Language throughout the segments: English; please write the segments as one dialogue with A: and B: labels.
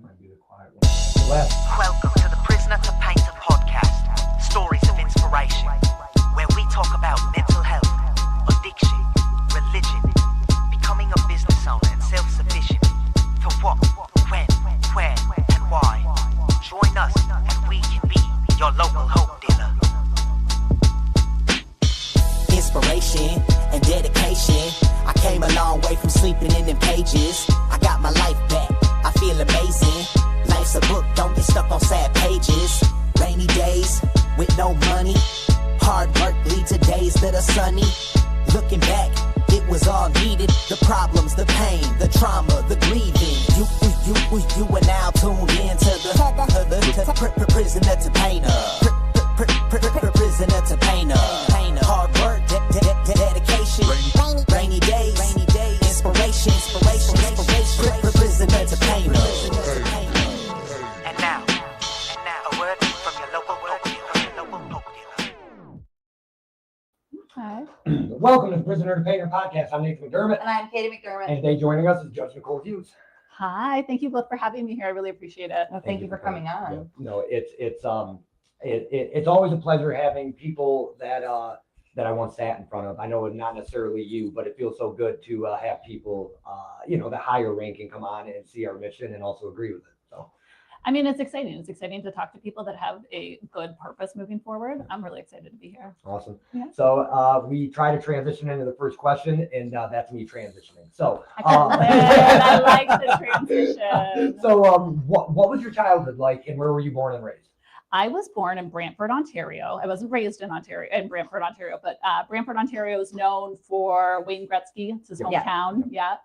A: might be the quiet one.
B: Welcome to the Prisoner2Painter Podcast, stories of inspiration, where we talk about mental health, addiction, religion, becoming a business owner and self-sufficient, for what, when, where, and why. Join us and we can be your local hope dealer.
C: Inspiration and dedication. I came a long way from sleeping in them pages. I got my life back. I feel amazing. Life's a book, don't get stuck on sad pages. Rainy days with no money. Hard work leads to days that are sunny. Looking back, it was all needed. The problems, the pain, the trauma, the grieving. You are now tuned in to the Prisoner2Painter. Prisoner2Painter. Hard work, dedication. Rainy days, inspiration. Prisoner2Painter.
B: And now, a word from your local hope dealer.
D: Hi.
A: Welcome to the Prisoner2Painter Podcast. I'm Nathan McDermott.
D: And I'm Katie McDermott.
A: And today joining us is Judge Nicole Hughes.
D: Hi, thank you both for having me here. I really appreciate it.
E: Well, thank you for coming on.
A: Yeah. No, it's always a pleasure having people that I once sat in front of. I know it's not necessarily you, but it feels so good to have people, the higher ranking come on and see our mission and also agree with it. So,
D: I mean, it's exciting. It's exciting to talk to people that have a good purpose moving forward. I'm really excited to be here.
A: awesome.
D: Yeah.
A: So we try to transition into the first question, and that's me transitioning. So
D: I like the transition.
A: So what was your childhood like, and where were you born and raised?
D: I was born in Brantford, Ontario. I wasn't raised in Brantford, Ontario, but Brantford, Ontario is known for Wayne Gretzky. It's his hometown. Yeah.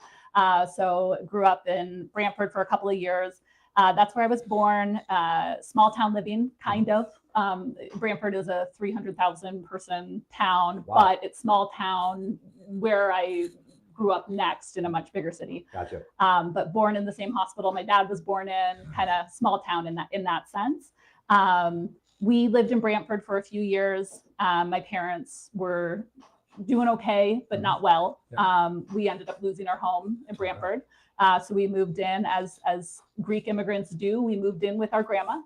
D: So grew up in Brantford for a couple of years. That's where I was born. Small town living, kind of. Brantford is a 300,000 person town,
A: Wow.
D: but it's small town where I grew up next in a much bigger city.
A: Gotcha.
D: But born in the same hospital my dad was born in, kind of small town in that sense. We lived in Brantford for a few years. My parents were doing okay, but not well.
A: Yeah.
D: We ended up losing our home in Brantford. So we moved in as Greek immigrants do. We moved in with our grandma.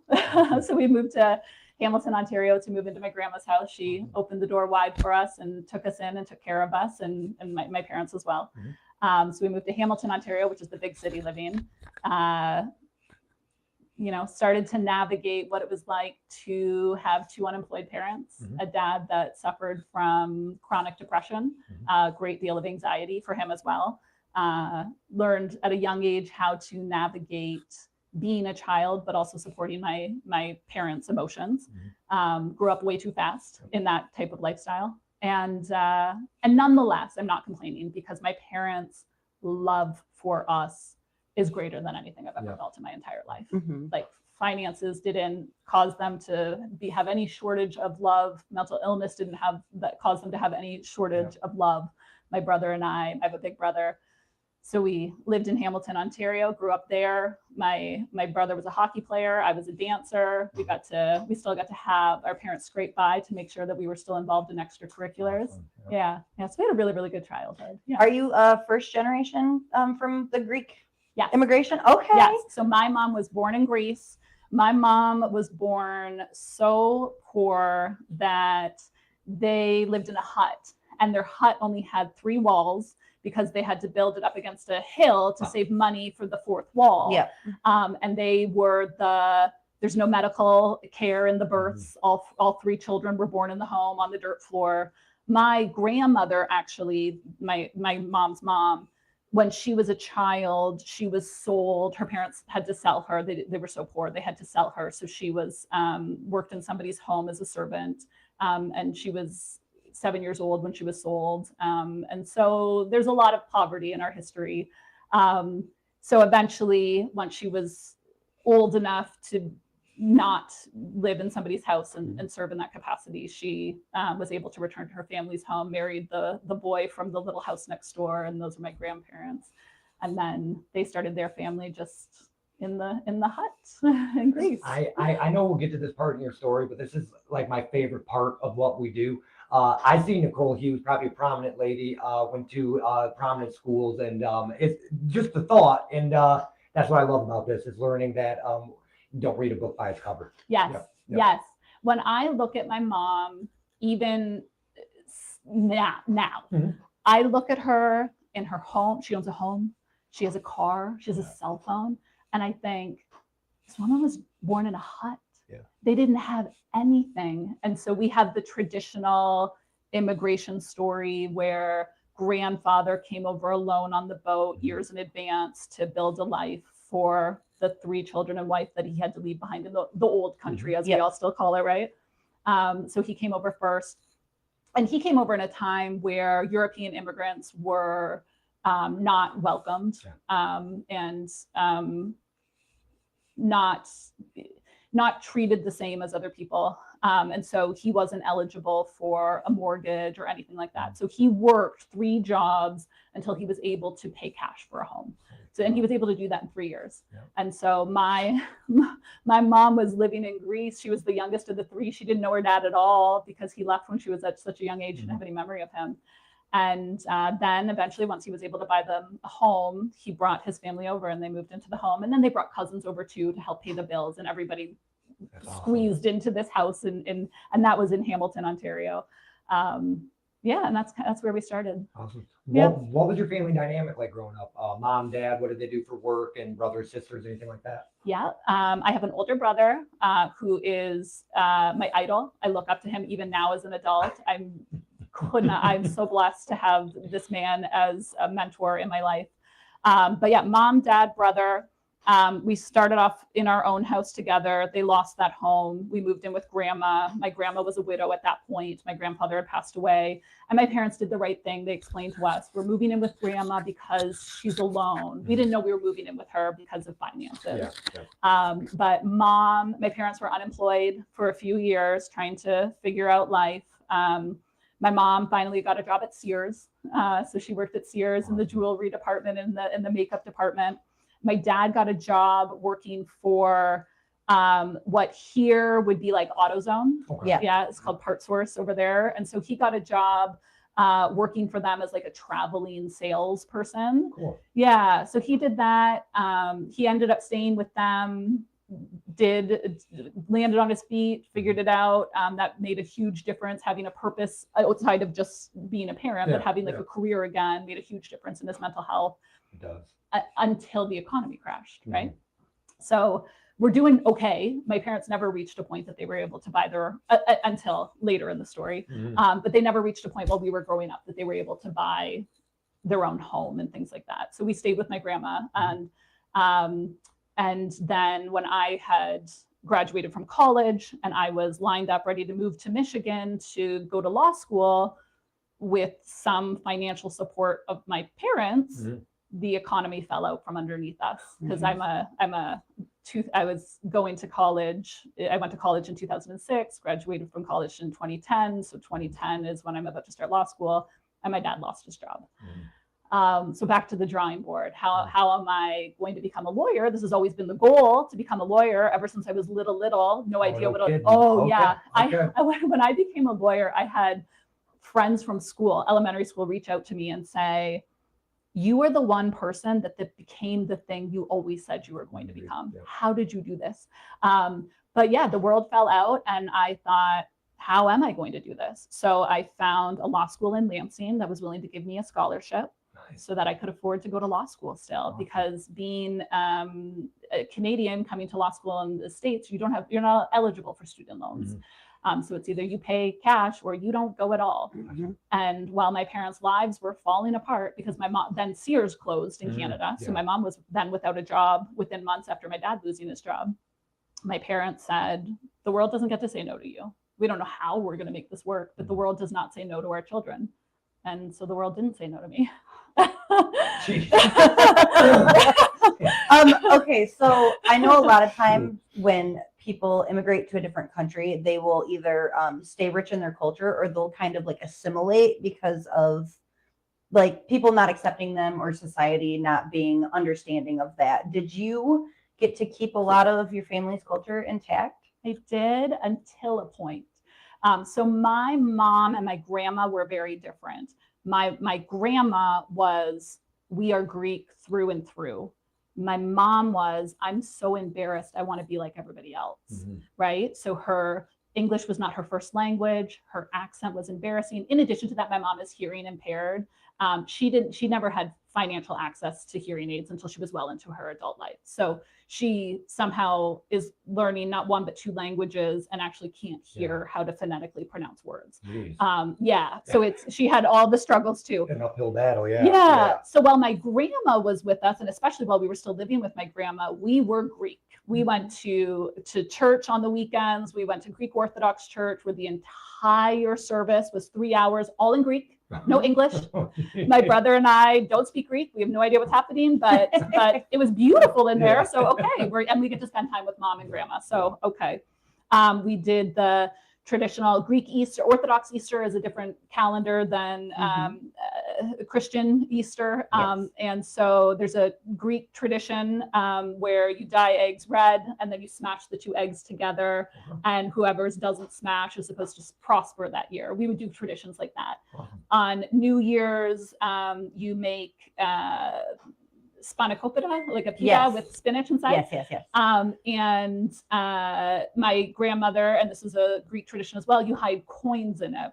D: So we moved to Hamilton, Ontario to move into my grandma's house. She opened the door wide for us and took us in and took care of us and my parents as well. So we moved to Hamilton, Ontario, which is the big city living. Started to navigate what it was like to have two unemployed parents, a dad that suffered from chronic depression, a great deal of anxiety for him as well. Learned at a young age how to navigate being a child, but also supporting my parents' emotions. Grew up way too fast in that type of lifestyle. And nonetheless, I'm not complaining because my parents' love for us is greater than anything I've ever felt in my entire life. Like finances didn't cause them to have any shortage of love. Mental illness didn't cause them to have any shortage of love. My brother and I have a big brother. So we lived in Hamilton, Ontario, grew up there. My brother was a hockey player. I was a dancer. We still got to have our parents scrape by to make sure that we were still involved in extracurriculars.
A: Awesome.
D: Yeah. So we had a really, really good childhood. Yeah.
E: Are you first generation from the Greek immigration? Okay.
D: Yes. So my mom was born in Greece. My mom was born so poor that they lived in a hut, and their hut only had 3 walls because they had to build it up against a hill to save money for the 4th wall.
E: Yeah.
D: And they were there's no medical care in the births. All 3 children were born in the home on the dirt floor. My grandmother, actually, my mom's mom, when she was a child, she was sold. Her parents had to sell her. They were so poor, they had to sell her. So she was worked in somebody's home as a servant. And she was 7 years old when she was sold. And so there's a lot of poverty in our history. So eventually, once she was old enough to not live in somebody's house and serve in that capacity, she was able to return to her family's home, married the boy from the little house next door, and those are my grandparents. And then they started their family just in the hut in Greece.
A: I know we'll get to this part in your story, but this is like my favorite part of what we do. I see Nicole Hughes, probably a prominent lady, went to prominent schools, and it's just the thought. And that's what I love about this is learning that don't read a book by its cover.
D: Yes.
A: Yep.
D: Yes. When I look at my mom, even now, I look at her in her home. She owns a home. She has a car. She has a cell phone. And I think this woman was born in a hut.
A: Yeah.
D: They didn't have anything. And so we have the traditional immigration story where grandfather came over alone on the boat years in advance to build a life for the 3 children and wife that he had to leave behind in the old country, as we all still call it, right? So he came over first. And he came over in a time where European immigrants were not welcomed and not treated the same as other people. And so he wasn't eligible for a mortgage or anything like that. So he worked 3 jobs until he was able to pay cash for a home. So, and he was able to do that in 3 years. Yeah. And so my mom was living in Greece. She was the youngest of the 3. She didn't know her dad at all because he left when she was at such a young age. She didn't have any memory of him. And then eventually, once he was able to buy them a home, he brought his family over and they moved into the home. And then they brought cousins over too to help pay the bills. And everybody squeezed into this house. And that was in Hamilton, Ontario. And that's where we started.
A: Awesome.
D: Yeah.
A: What was your family dynamic like growing up? Mom, dad, what did they do for work, and brothers, sisters, anything like that?
D: Yeah. I have an older brother who is my idol. I look up to him even now as an adult. I'm so blessed to have this man as a mentor in my life. But yeah, mom, dad, brother. We started off in our own house together. They lost that home. We moved in with grandma. My grandma was a widow at that point. My grandfather had passed away. And my parents did the right thing. They explained to us, we're moving in with grandma because she's alone. We didn't know we were moving in with her because of finances. But my parents were unemployed for a few years trying to figure out life. My mom finally got a job at Sears. So she worked at Sears in the jewelry department and the makeup department. My dad got a job working for what here would be like AutoZone.
A: Okay.
D: Yeah, it's called Part Source over there. And so he got a job working for them as like a traveling salesperson.
A: Cool.
D: Yeah, so he did that. He ended up staying with them, landed on his feet, figured it out. That made a huge difference. Having a purpose outside of just being a parent, but having like a career again made a huge difference in his mental health.
A: It does.
D: Until the economy crashed, right? So we're doing okay. My parents never reached a point that they were able to buy until later in the story. But they never reached a point while we were growing up that they were able to buy their own home and things like that. So we stayed with my grandma. And then when I had graduated from college and I was lined up ready to move to Michigan to go to law school with some financial support of my parents, the economy fell out from underneath us because I was going to college. I went to college in 2006, graduated from college in 2010. So 2010 is when I'm about to start law school, and my dad lost his job. So back to the drawing board. How am I going to become a lawyer? This has always been the goal, to become a lawyer ever since I was little. No idea what. When I became a lawyer, I had friends from school, elementary school, reach out to me and say, you are the one person that became the thing you always said you were going to become. How did you do this? But yeah, the world fell out and I thought, how am I going to do this? So I found a law school in Lansing that was willing to give me a scholarship so that I could afford to go to law school still, because being a Canadian coming to law school in the States, you're not eligible for student loans. So it's either you pay cash or you don't go at all. And while my parents' lives were falling apart because my mom, then Sears closed in Canada. So my mom was then without a job within months after my dad losing his job. My parents said, the world doesn't get to say no to you. We don't know how we're going to make this work, but the world does not say no to our children. And so the world didn't say no to me.
E: Okay, so I know a lot of times when people immigrate to a different country, they will either stay rich in their culture or they'll kind of like assimilate because of like people not accepting them or society not being understanding of that. Did you get to keep a lot of your family's culture intact?
D: I did until a point. So my mom and my grandma were very different. My grandma was, we are Greek through and through. My mom was, I'm so embarrassed. I want to be like everybody else. Right. So her English was not her first language. Her accent was embarrassing. In addition to that, my mom is hearing impaired. She never had financial access to hearing aids until she was well into her adult life. So she somehow is learning not one, but 2 languages and actually can't hear how to phonetically pronounce words. So she had all the struggles too.
A: An uphill battle,
D: So while my grandma was with us, and especially while we were still living with my grandma, we were Greek. We went to church on the weekends. We went to Greek Orthodox church where the entire service was 3 hours, all in Greek. No English. My brother and I don't speak Greek. We have no idea what's happening, but it was beautiful in there. So okay, and we get to spend time with mom and grandma. So okay, we did the traditional Greek Easter. Orthodox Easter is a different calendar than Christian Easter. And so there's a Greek tradition where you dye eggs red and then you smash the 2 eggs together, and whoever doesn't smash is supposed to prosper that year. We would do traditions like that. On New Year's, you make spanakopita, like a pita with spinach inside. And my grandmother, and this is a Greek tradition as well, you hide coins in it.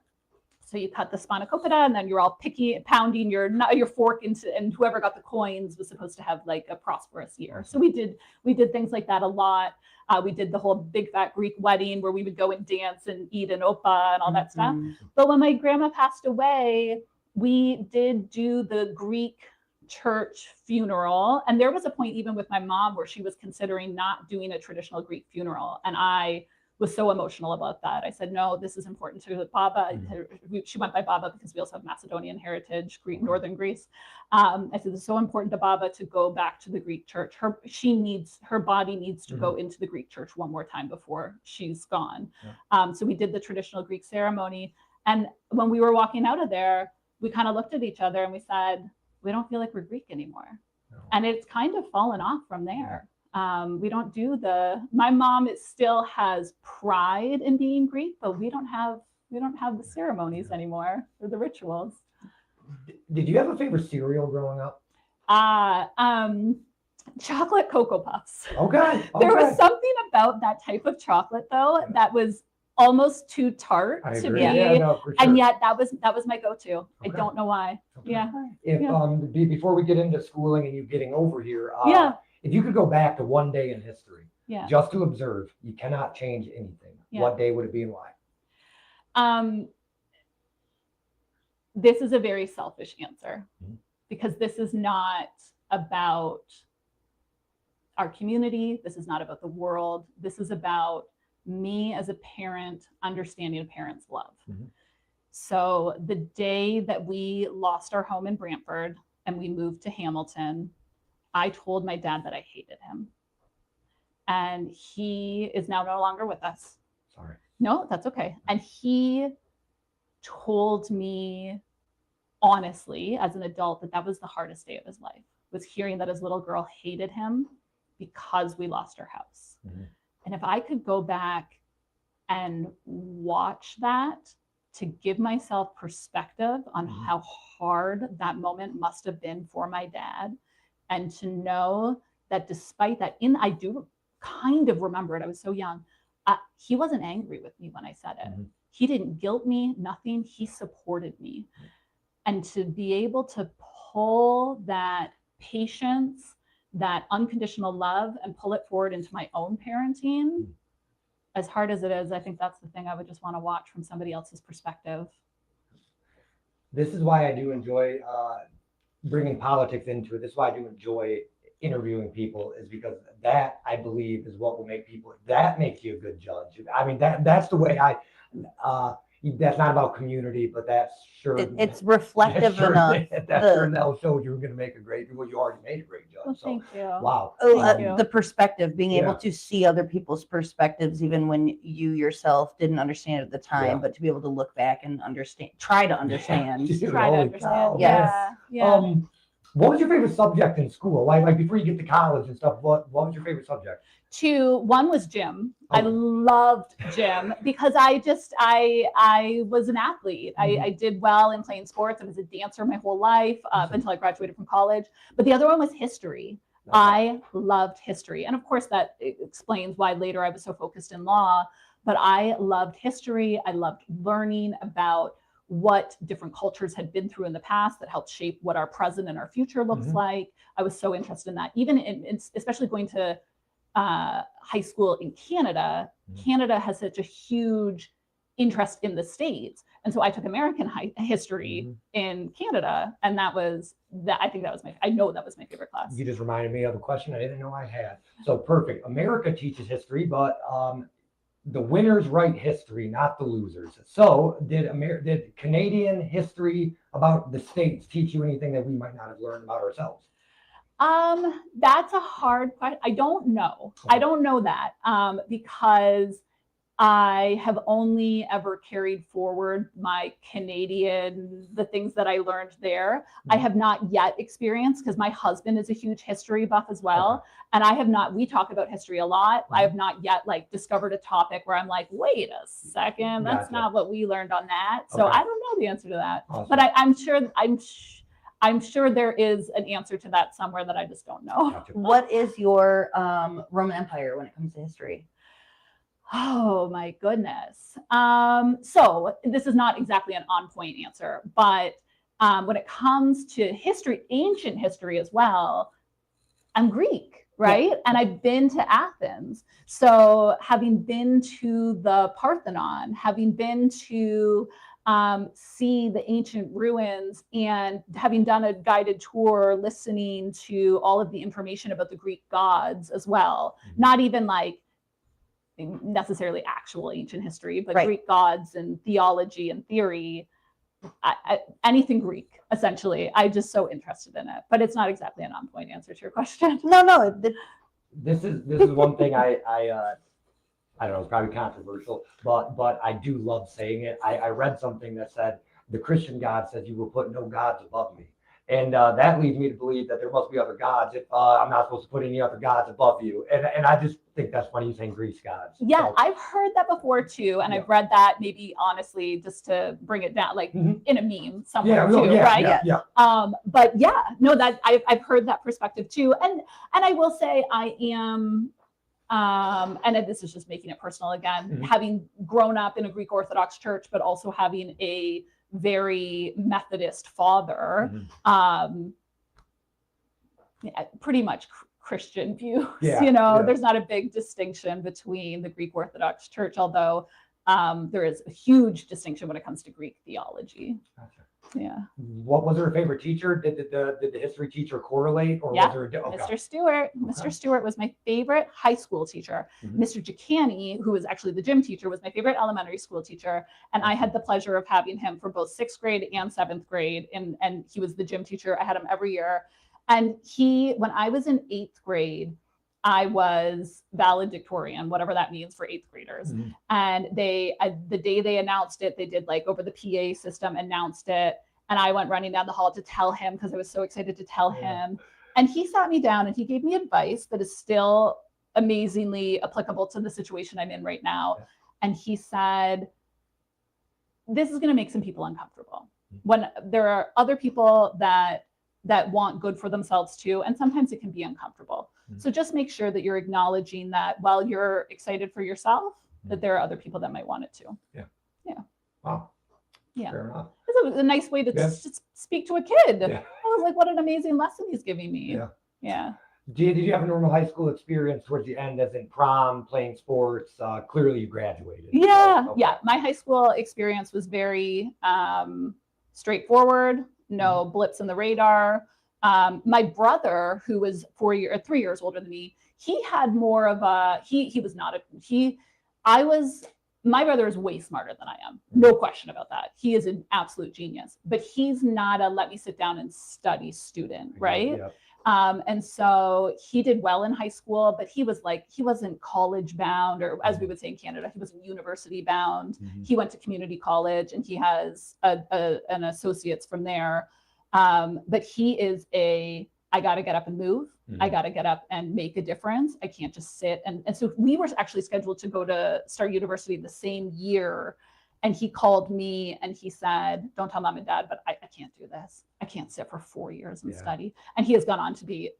D: So you cut the spanakopita, and then you're all pounding your fork into, and whoever got the coins was supposed to have like a prosperous year. So we did things like that a lot. We did the whole big fat Greek wedding where we would go and dance and eat an opa and all that stuff. But when my grandma passed away, we did do the Greek church funeral. And there was a point even with my mom where she was considering not doing a traditional Greek funeral. And I was so emotional about that. I said, no, this is important to Baba. She went by Baba because we also have Macedonian heritage, Greek, Northern Greece. I said, it's so important to Baba to go back to the Greek church. Her body needs to go into the Greek church one more time before she's gone. So we did the traditional Greek ceremony. And when we were walking out of there, we kind of looked at each other and we said, we don't feel like we're Greek anymore. And it's kind of fallen off from there. We don't do my mom still has pride in being Greek, but we don't have the ceremonies anymore or the rituals.
A: Did you have a favorite cereal growing up?
D: Chocolate Cocoa Puffs.
A: Okay.
D: There was something about that type of chocolate though that was almost too tart to be, and yet that was my go-to. I don't know why.
A: Before we get into schooling and you getting over here, if you could go back to one day in history, just to observe, you cannot change anything. What day would it be and why?
D: This is a very selfish answer because this is not about our community. This is not about the world. This is about me as a parent understanding a parent's love. So the day that we lost our home in Brantford and we moved to Hamilton, I told my dad that I hated him. And he is now no longer with us.
A: Sorry.
D: No, that's okay. And he told me honestly as an adult that was the hardest day of his life, was hearing that his little girl hated him because we lost our house. And if I could go back and watch that to give myself perspective on how hard that moment must have been for my dad, and to know that despite that, I do kind of remember it, I was so young, he wasn't angry with me when I said it. He didn't guilt me, nothing. He supported me. And to be able to pull that patience, that unconditional love and pull it forward into my own parenting, as hard as it is, I think that's the thing I would just want to watch from somebody else's perspective.
A: This is why I do enjoy bringing politics into it. This is why I do enjoy interviewing people, is because that, I believe, is what will make people, that makes you a good judge. I mean, that's the way that's not about community, but that's sure.
E: It's reflective enough.
A: That showed you were going to make a great, well, you already made a great judge.
D: Well, thank you.
A: Wow.
E: The perspective, being able to see other people's perspectives, even when you yourself didn't understand at the time, but to be able to look back and try to understand.
A: What was your favorite subject in school? Like before you get to college and stuff, what was your favorite subject?
D: One was gym. I loved gym because I was an athlete. I did well in playing sports. I was a dancer my whole life up until I graduated from college. But the other one was history. I loved history. And of course, that explains why later I was so focused in law. But I loved history. I loved learning about what different cultures had been through in the past that helped shape what our present and our future looks like. I was so interested in that. Even especially going to high school in Canada, Canada has such a huge interest in the States. And so I took American history in Canada. And I think that was my favorite class.
A: You just reminded me of a question I didn't know I had. So perfect. America teaches history, but the winners write history, not the losers. So did Canadian history about the States teach you anything that we might not have learned about ourselves?
D: That's a hard question. I don't know. I don't know that because I have only ever carried forward the things that I learned there. I have not yet experienced, because my husband is a huge history buff as well. And we talk about history a lot. I have not yet discovered a topic where I'm like, wait a second, that's not what we learned on that. So I don't know the answer to that, but I'm sure there is an answer to that somewhere that I just don't know.
E: What is your Roman Empire when it comes to history?
D: Oh my goodness. So this is not exactly an on-point answer, but when it comes to history, ancient history as well, I'm Greek, right? Yeah. And I've been to Athens. So having been to the Parthenon, having been to see the ancient ruins, and having done a guided tour, listening to all of the information about the Greek gods as well, not even necessarily actual ancient history, but Greek gods and theology and theory, anything Greek, essentially. I'm just so interested in it, but it's not exactly an on-point answer to your question.
E: No.
A: This is one thing I don't know, it's probably controversial, but I do love saying it. I read something that said, the Christian God says, you will put no gods above me. And that leads me to believe that there must be other gods if I'm not supposed to put any other gods above you. And I just think that's funny, you saying Greece gods.
D: Yeah, so, I've heard that before too. And I've read that, maybe honestly, just to bring it down, in a meme somewhere too, right?
A: Yeah.
D: But yeah, no, that I've heard that perspective too. And I will say I am, and this is just making it personal again, having grown up in a Greek Orthodox church, but also having a very Methodist father, pretty much Christian views. There's not a big distinction between the Greek Orthodox Church, although there is a huge distinction when it comes to Greek theology.
A: Gotcha.
D: Yeah.
A: What was her favorite teacher? Did the history teacher correlate, or was there
D: Mr. Stewart. Mr. Stewart was my favorite high school teacher. Mr. Jacani, who was actually the gym teacher, was my favorite elementary school teacher. And I had the pleasure of having him for both 6th grade and 7th grade. And he was the gym teacher. I had him every year. And when I was in 8th grade, I was valedictorian, whatever that means for 8th graders. And the day they announced it, they did over the PA system, announced it. And I went running down the hall to tell him, because I was so excited to tell him. And he sat me down and he gave me advice that is still amazingly applicable to the situation I'm in right now. And he said, this is going to make some people uncomfortable. When there are other people that want good for themselves too. And sometimes it can be uncomfortable. So just make sure that you're acknowledging that while you're excited for yourself, that there are other people that might want it too. Yeah.
A: Wow.
D: Yeah.
A: Fair enough.
D: It was a nice way to just speak to a kid.
A: Yeah.
D: I was like, what an amazing lesson he's giving me. Yeah.
A: Did you have a normal high school experience towards the end, as in prom, playing sports? Clearly you graduated.
D: Yeah. My high school experience was very straightforward. No blips in the radar. My brother, who was 3 years older than me, he had more of my brother is way smarter than I am. No question about that. He is an absolute genius, but he's not a let me sit down and study student, right? And so he did well in high school, but he wasn't college bound, or as we would say in Canada, he wasn't university bound. He went to community college and he has an associate's from there. But he is I got to get up and move. I got to get up and make a difference. I can't just sit. And so we were actually scheduled to go to start university the same year. And he called me and he said, don't tell mom and dad, but I can't do this. I can't sit for 4 years and study. And he has gone on to be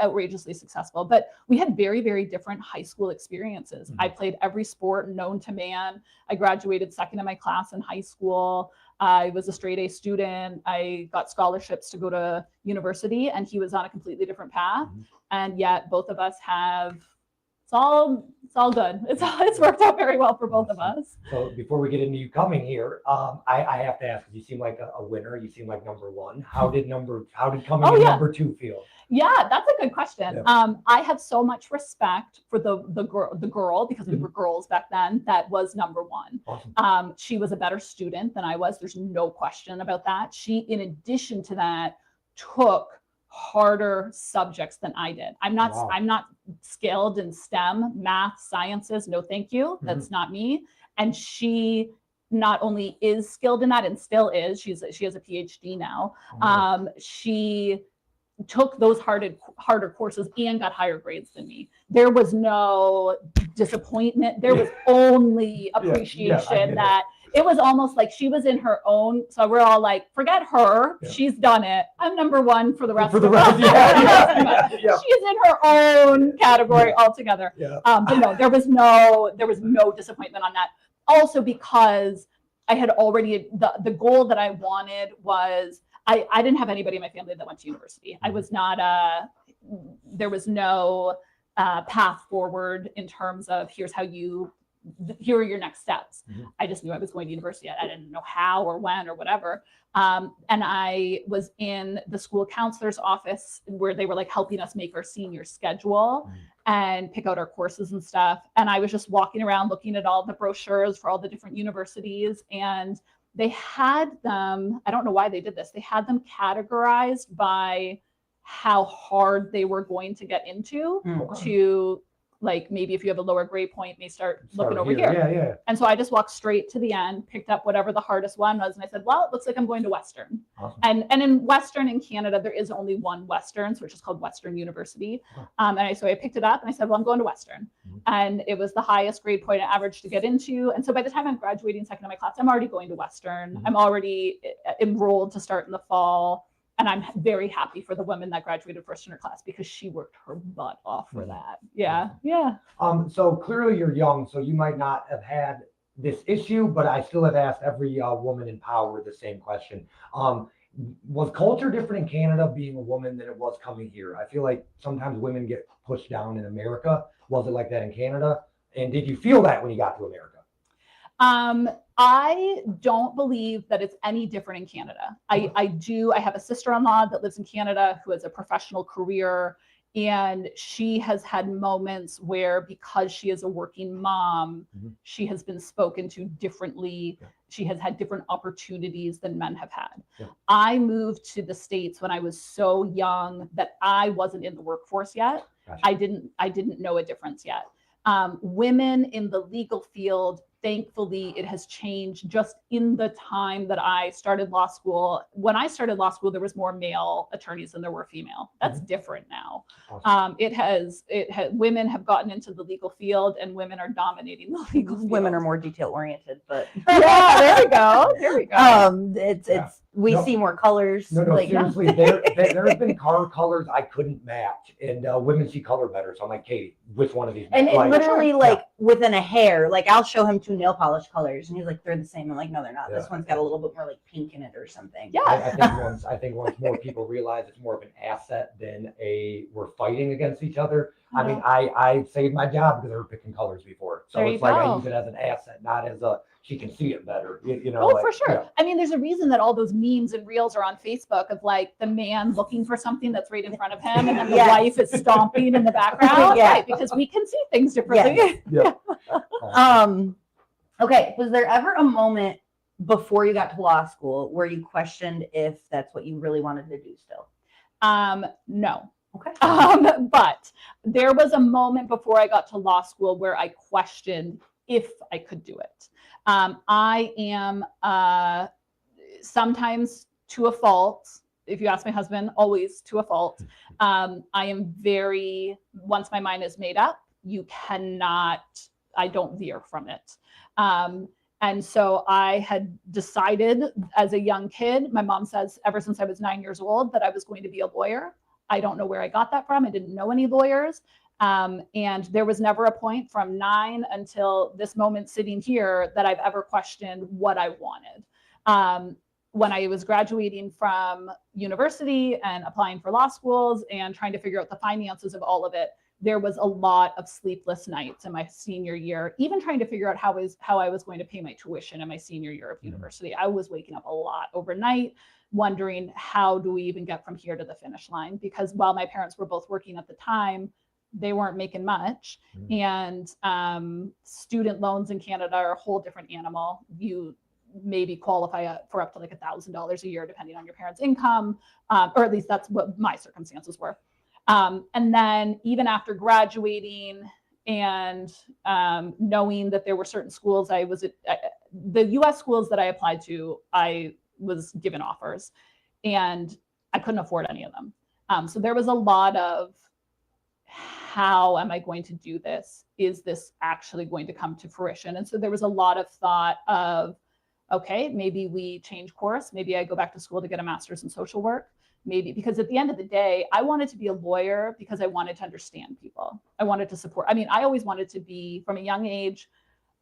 D: outrageously successful. But we had very, very different high school experiences. I played every sport known to man. I graduated second in my class in high school. I was a straight A student. I got scholarships to go to university, and he was on a completely different path. And yet both of us have, it's all good. It's worked out very well for both of us.
A: So before we get into you coming here, I have to ask, you seem like a winner. You seem like number one. How did coming in number two feel?
D: Yeah, that's a good question.
A: Yeah.
D: I have so much respect for the girl, because we were girls back then, that was number one.
A: Awesome.
D: She was a better student than I was. There's no question about that. She, in addition to that, took harder subjects than I did. I'm not skilled in STEM, math, sciences. No, thank you. That's not me. And she not only is skilled in that and still is, she has a PhD now. She took those harder courses and got higher grades than me. There was no disappointment. There was only appreciation that it was almost like she was in her own. So we're all like, forget her. Yeah. She's done it. I'm number one for the rest of us. She's in her own category altogether. Yeah. But no, there was no disappointment on that. Also because I had already, the goal that I wanted was, I didn't have anybody in my family that went to university. I was not there was no path forward in terms of here are your next steps. I just knew I was going to university. I didn't know how or when or whatever. And I was in the school counselor's office where they were like helping us make our senior schedule and pick out our courses and stuff. And I was just walking around looking at all the brochures for all the different universities, and they had them, I don't know why they did this, they had them categorized by how hard they were going to get into to, like, maybe if you have a lower grade point, may start looking over here. Yeah. And so I just walked straight to the end, picked up whatever the hardest one was, and I said, well, it looks like I'm going to Western. Awesome. And in Western in Canada, there is only one Western, which is called Western University. So I picked it up and I said, well, I'm going to Western. And it was the highest grade point average to get into. And so by the time I'm graduating second in my class, I'm already going to Western. I'm already enrolled to start in the fall. And I'm very happy for the woman that graduated first in her class because she worked her butt off for that. Yeah.
A: So clearly you're young, so you might not have had this issue, but I still have asked every woman in power the same question. Was culture different in Canada being a woman than it was coming here? I feel like sometimes women get pushed down in America. Was it like that in Canada? And did you feel that when you got to America?
D: I don't believe that it's any different in Canada. I have a sister-in-law that lives in Canada who has a professional career, and she has had moments where, because she is a working mom, she has been spoken to differently. She has had different opportunities than men have had. I moved to the States when I was so young that I wasn't in the workforce yet. Gotcha. I didn't know a difference yet. Women in the legal field, thankfully, it has changed just in the time that I started law school. When I started law school, there was more male attorneys than there were female. That's different now. Awesome. Women have gotten into the legal field, and women are dominating the legal field.
E: Women are more detail oriented, but
D: yeah, there we go.
E: We see more colors.
A: No, seriously, there have been car colors I couldn't match, and women see color better. So I'm like, Katie, which one of these?
E: And literally, within a hair, like I'll show him two nail polish colors, and he's like, they're the same. I'm like, no, they're not. This one's got a little bit more like pink in it or something.
D: Yeah.
A: I think once more people realize it's more of an asset than we're fighting against each other. I mean, I saved my job because they were picking colors before. So it's like I use it as an asset, not as she can see it better.
D: For sure. Yeah. I mean, there's a reason that all those memes and reels are on Facebook of like the man looking for something that's right in front of him, and then the wife is stomping in the background. Right, because we can see things differently.
E: Okay. Was there ever a moment before you got to law school where you questioned if that's what you really wanted to do still?
D: No.
E: Okay.
D: But there was a moment before I got to law school where I questioned if I could do it. I am sometimes to a fault. If you ask my husband, always to a fault. I am once my mind is made up, I don't veer from it. And so I had decided as a young kid, my mom says ever since I was 9 years old, that I was going to be a lawyer. I don't know where I got that from. I didn't know any lawyers. And there was never a point from 9 until this moment sitting here that I've ever questioned what I wanted. When I was graduating from university and applying for law schools and trying to figure out the finances of all of it, there was a lot of sleepless nights in my senior year, even trying to figure out how I was going to pay my tuition in my senior year of university. I was waking up a lot overnight, wondering how do we even get from here to the finish line? Because while my parents were both working at the time, they weren't making much. And student loans in Canada are a whole different animal. You maybe qualify for up to like $1,000 a year, depending on your parents' income, or at least that's what my circumstances were. And then even after graduating and knowing that there were certain schools the US schools that I applied to, I was given offers and I couldn't afford any of them. So there was a lot of, how am I going to do this? Is this actually going to come to fruition? And so there was a lot of thought of, okay, maybe we change course. Maybe I go back to school to get a master's in social work. Maybe, because at the end of the day, I wanted to be a lawyer because I wanted to understand people. I wanted to support. I mean, I always wanted to be, from a young age,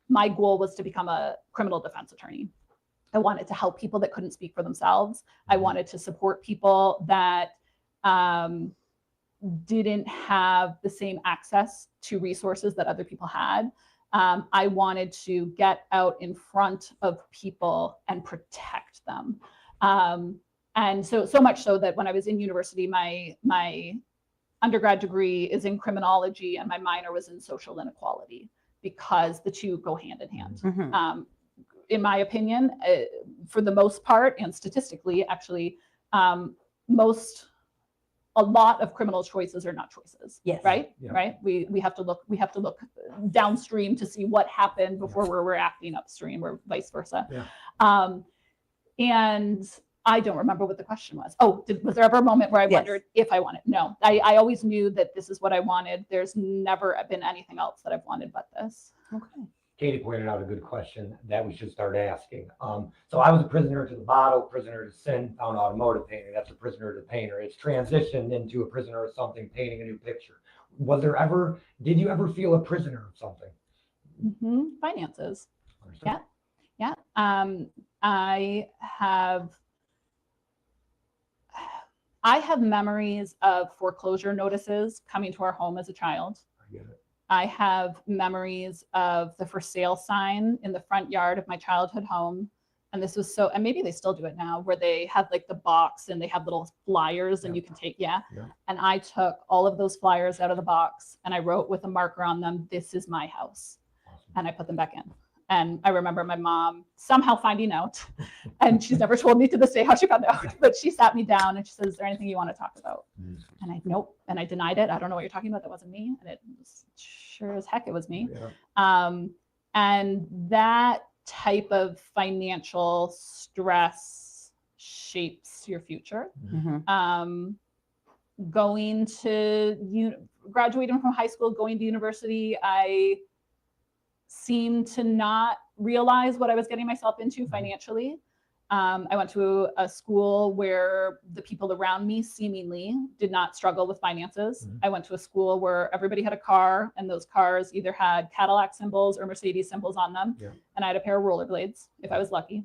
D: my goal was to become a criminal defense attorney. I wanted to help people that couldn't speak for themselves. I wanted to support people that didn't have the same access to resources that other people had. I wanted to get out in front of people and protect them. And so much so that when I was in university, my undergrad degree is in criminology and my minor was in social inequality, because the two go hand in hand. In my opinion, for the most part, and statistically, actually, a lot of criminal choices are not choices.
E: Yes.
D: Right.
A: Yeah.
D: Right. We have to look downstream to see what happened before we're acting upstream, or vice versa.
A: Yeah.
D: And I don't remember what the question was. Oh, was there ever a moment where I wondered if I wanted? No, I always knew that this is what I wanted. There's never been anything else that I've wanted but this.
E: Okay.
A: Katie pointed out a good question that we should start asking. So I was a prisoner to the bottle, prisoner to sin, found automotive painting. That's a prisoner to painter. It's transitioned into a prisoner of something, painting a new picture. Did you ever feel a prisoner of something?
D: Finances.
A: Understand?
D: Yeah. I have memories of foreclosure notices coming to our home as a child.
A: I get it.
D: I have memories of the for sale sign in the front yard of my childhood home. And this was and maybe they still do it now, where they have like the box and they have little flyers and you can take, And I took all of those flyers out of the box and I wrote with a marker on them, "This is my house."
A: Awesome.
D: And I put them back in. And I remember my mom somehow finding out, and she's never told me to this day how she found out, but she sat me down and she says, "Is there anything you want to talk about?" And I, nope. And I denied it. I don't know what you're talking about. That wasn't me. And it was sure as heck it was me.
A: Yeah.
D: And that type of financial stress shapes your future. Graduating from high school, going to university, I seemed to not realize what I was getting myself into financially. I went to a school where the people around me seemingly did not struggle with finances. I went to a school where everybody had a car, and those cars either had Cadillac symbols or Mercedes symbols on them. And I had a pair of rollerblades if I was lucky.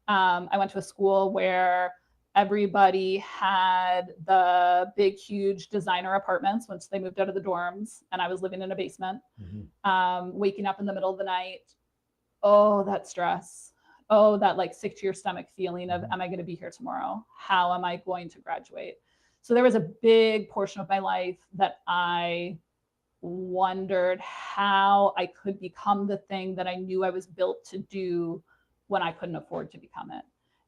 D: I went to a school where everybody had the big, huge designer apartments once they moved out of the dorms, and I was living in a basement, waking up in the middle of the night. Oh, that stress. Oh, that like sick to your stomach feeling of, am I going to be here tomorrow? How am I going to graduate? So there was a big portion of my life that I wondered how I could become the thing that I knew I was built to do when I couldn't afford to become it.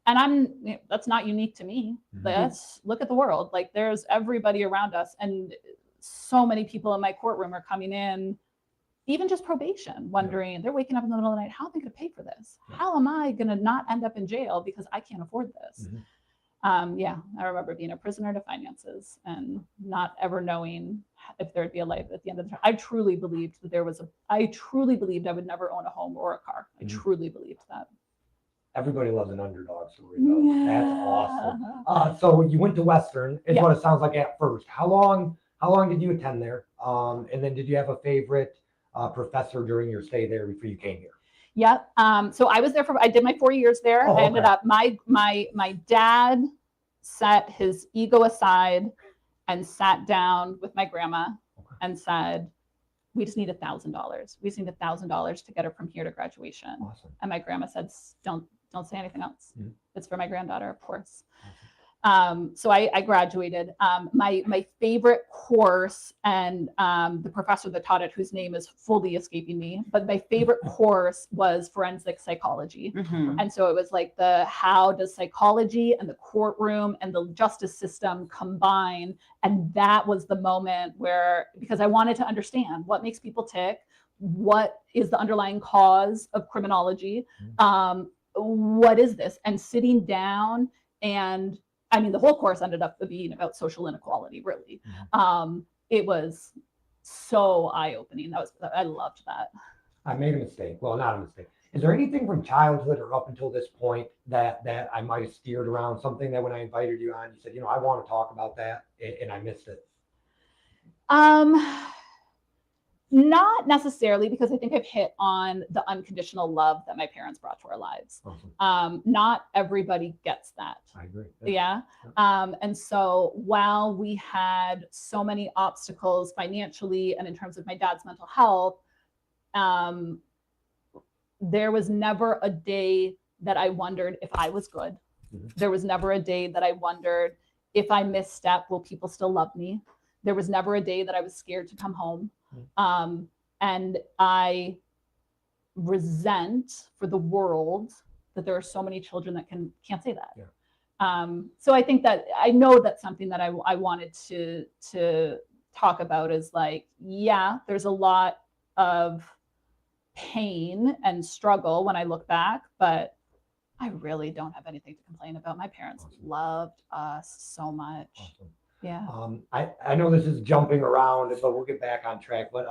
D: And that's not unique to me. Let's look at the world. Like, there's everybody around us, and so many people in my courtroom are coming in, even just probation, wondering, they're waking up in the middle of the night, how am I going to pay for this? How am I going to not end up in jail because I can't afford this? Yeah, I remember being a prisoner to finances and not ever knowing if there'd be a life at the end of the time. I truly believed that I truly believed I would never own a home or a car. I truly believed that.
A: Everybody loves an underdog story, though. That's awesome. So you went to Western, is what it sounds like at first. How long did you attend there? And then did you have a favorite professor during your stay there before you came here?
D: Yeah. So I was there I did my 4 years there. I ended up, my dad set his ego aside and sat down with my grandma and said, we just need $1,000. We just need $1,000 to get her from here to graduation.
A: Awesome.
D: And my grandma said, don't say anything else. It's for my granddaughter, of course.
A: Awesome.
D: So I graduated. My favorite course, and the professor that taught it, whose name is fully escaping me, but my favorite course was forensic psychology. And so it was like how does psychology and the courtroom and the justice system combine? And that was the moment where, because I wanted to understand what makes people tick, what is the underlying cause of criminology, what is this? And sitting down, and I mean, the whole course ended up being about social inequality, really. It was so eye-opening. I loved that.
A: I made a mistake. Well, not a mistake. Is there anything from childhood or up until this point that I might have steered around, something that when I invited you on, you said, I want to talk about that, and I missed it?
D: Not necessarily, because I think I've hit on the unconditional love that my parents brought to our lives.
A: Awesome.
D: Not everybody gets that.
A: I agree.
D: Yeah. And so while we had so many obstacles financially and in terms of my dad's mental health, there was never a day that I wondered if I was good. There was never a day that I wondered if I misstep, will people still love me? There was never a day that I was scared to come home. And I resent for the world that there are so many children that can't say that. So I think that I know that's something that I wanted to talk about, is like, yeah, there's a lot of pain and struggle when I look back, but I really don't have anything to complain about. My parents loved us so much.
A: Awesome.
D: Yeah.
A: I know this is jumping around, but we'll get back on track. But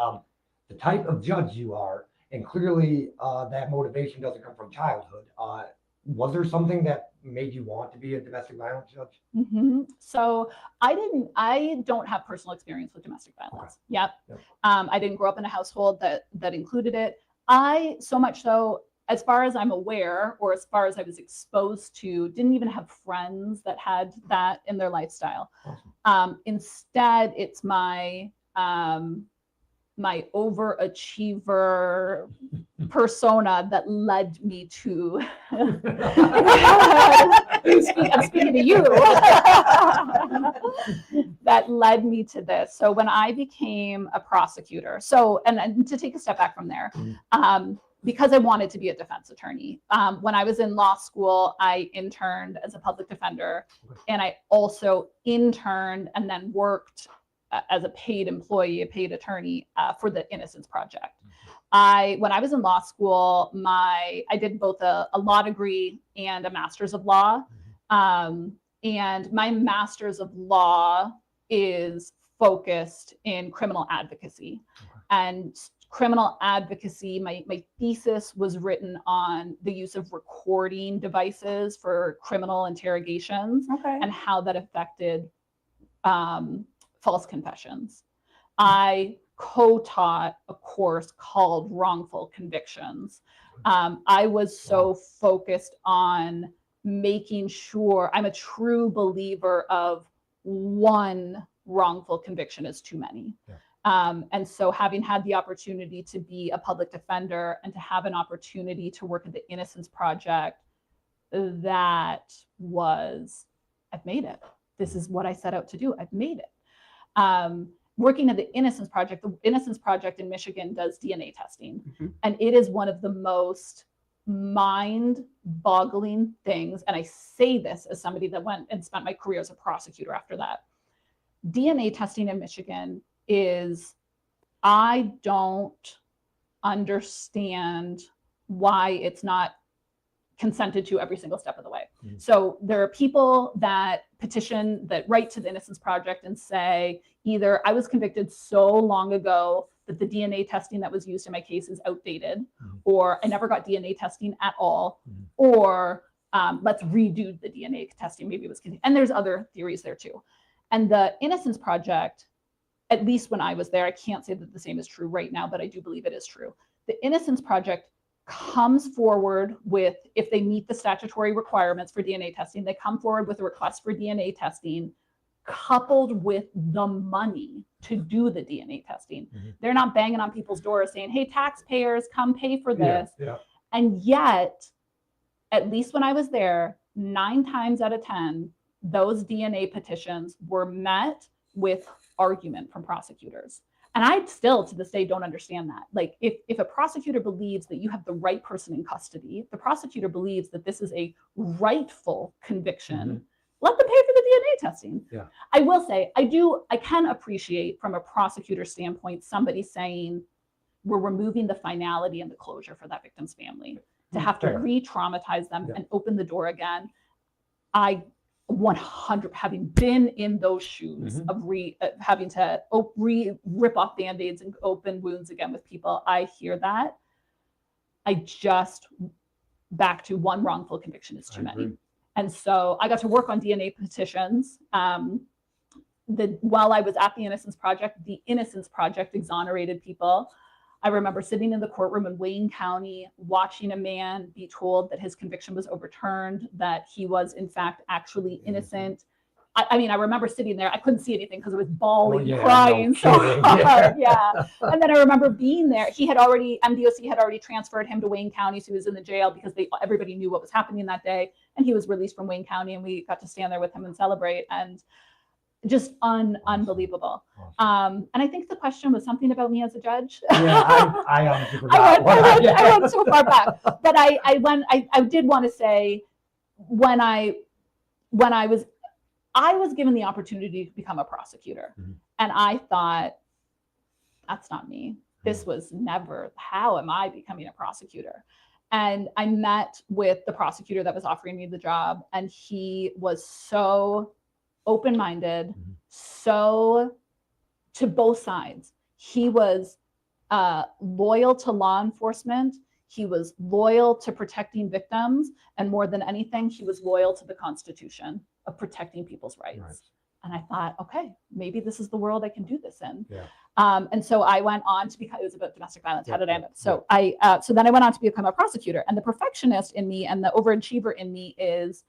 A: the type of judge you are, and clearly that motivation doesn't come from childhood. Was there something that made you want to be a domestic violence judge?
D: So I don't have personal experience with domestic violence. Yep. I didn't grow up in a household that included it. So much so, as far as I'm aware, or as far as I was exposed to, didn't even have friends that had that in their lifestyle.
A: Awesome.
D: Instead, it's my overachiever persona that led me to. I'm speaking to you. That led me to this. So when I became a prosecutor, and to take a step back from there, because I wanted to be a defense attorney. When I was in law school, I interned as a public defender, and I also interned and then worked as a paid employee, a paid attorney for the Innocence Project. When I was in law school, I did both a law degree and a master's of law. And my master's of law is focused in criminal advocacy. And criminal advocacy, my thesis was written on the use of recording devices for criminal interrogations and how that affected false confessions. I co-taught a course called Wrongful Convictions. I was so focused on making sure, I'm a true believer of one wrongful conviction is too many. And so having had the opportunity to be a public defender and to have an opportunity to work at the Innocence Project, I've made it. This is what I set out to do. I've made it. Working at the Innocence Project in Michigan does DNA testing. And it is one of the most mind-boggling things. And I say this as somebody that went and spent my career as a prosecutor after that. DNA testing in Michigan I don't understand why it's not consented to every single step of the way. So there are people that petition, that write to the Innocence Project and say, either I was convicted so long ago that the DNA testing that was used in my case is outdated, or I never got DNA testing at all, or let's redo the DNA testing. Maybe it was, and there's other theories there too. And the Innocence Project, at least when I was there, I can't say that the same is true right now, but I do believe it is true. The Innocence Project comes forward with, if they meet the statutory requirements for DNA testing, they come forward with a request for DNA testing coupled with the money to do the DNA testing. They're not banging on people's doors saying, hey, taxpayers, come pay for this. And yet, at least when I was there, 9 times out of 10, those DNA petitions were met with argument from prosecutors. And I still, to this day, don't understand that. Like, if a prosecutor believes that you have the right person in custody, if the prosecutor believes that this is a rightful conviction, let them pay for the DNA testing. I will say, I can appreciate from a prosecutor standpoint, somebody saying, we're removing the finality and the closure for that victim's family. To have to re-traumatize them and open the door again. I 100, having been in those shoes of having to rip off band-aids and open wounds again with people, I hear that. I just, back to one wrongful conviction is too many. And so I got to work on DNA petitions. While I was at the Innocence Project exonerated people. I remember sitting in the courtroom in Wayne County, watching a man be told that his conviction was overturned, that he was in fact actually innocent. I mean, I remember sitting there, I couldn't see anything because I was bawling, crying so hard. And then I remember being there. MDOC had already transferred him to Wayne County, so he was in the jail because everybody knew what was happening that day. And he was released from Wayne County, and we got to stand there with him and celebrate. And just unbelievable. And I think the question was something about me as a judge.
A: I honestly forgot.
D: I went so far back, but I did want to say when I was given the opportunity to become a prosecutor, and I thought, that's not me. This was never, how am I becoming a prosecutor? And I met with the prosecutor that was offering me the job, and he was so open-minded, so to both sides. He was loyal to law enforcement. He was loyal to protecting victims. And more than anything, he was loyal to the Constitution of protecting people's rights. And I thought, okay, maybe this is the world I can do this in. And so I went on to become, it was about domestic violence. How did I end up? So so then I went on to become a prosecutor. And the perfectionist in me and the overachiever in me is,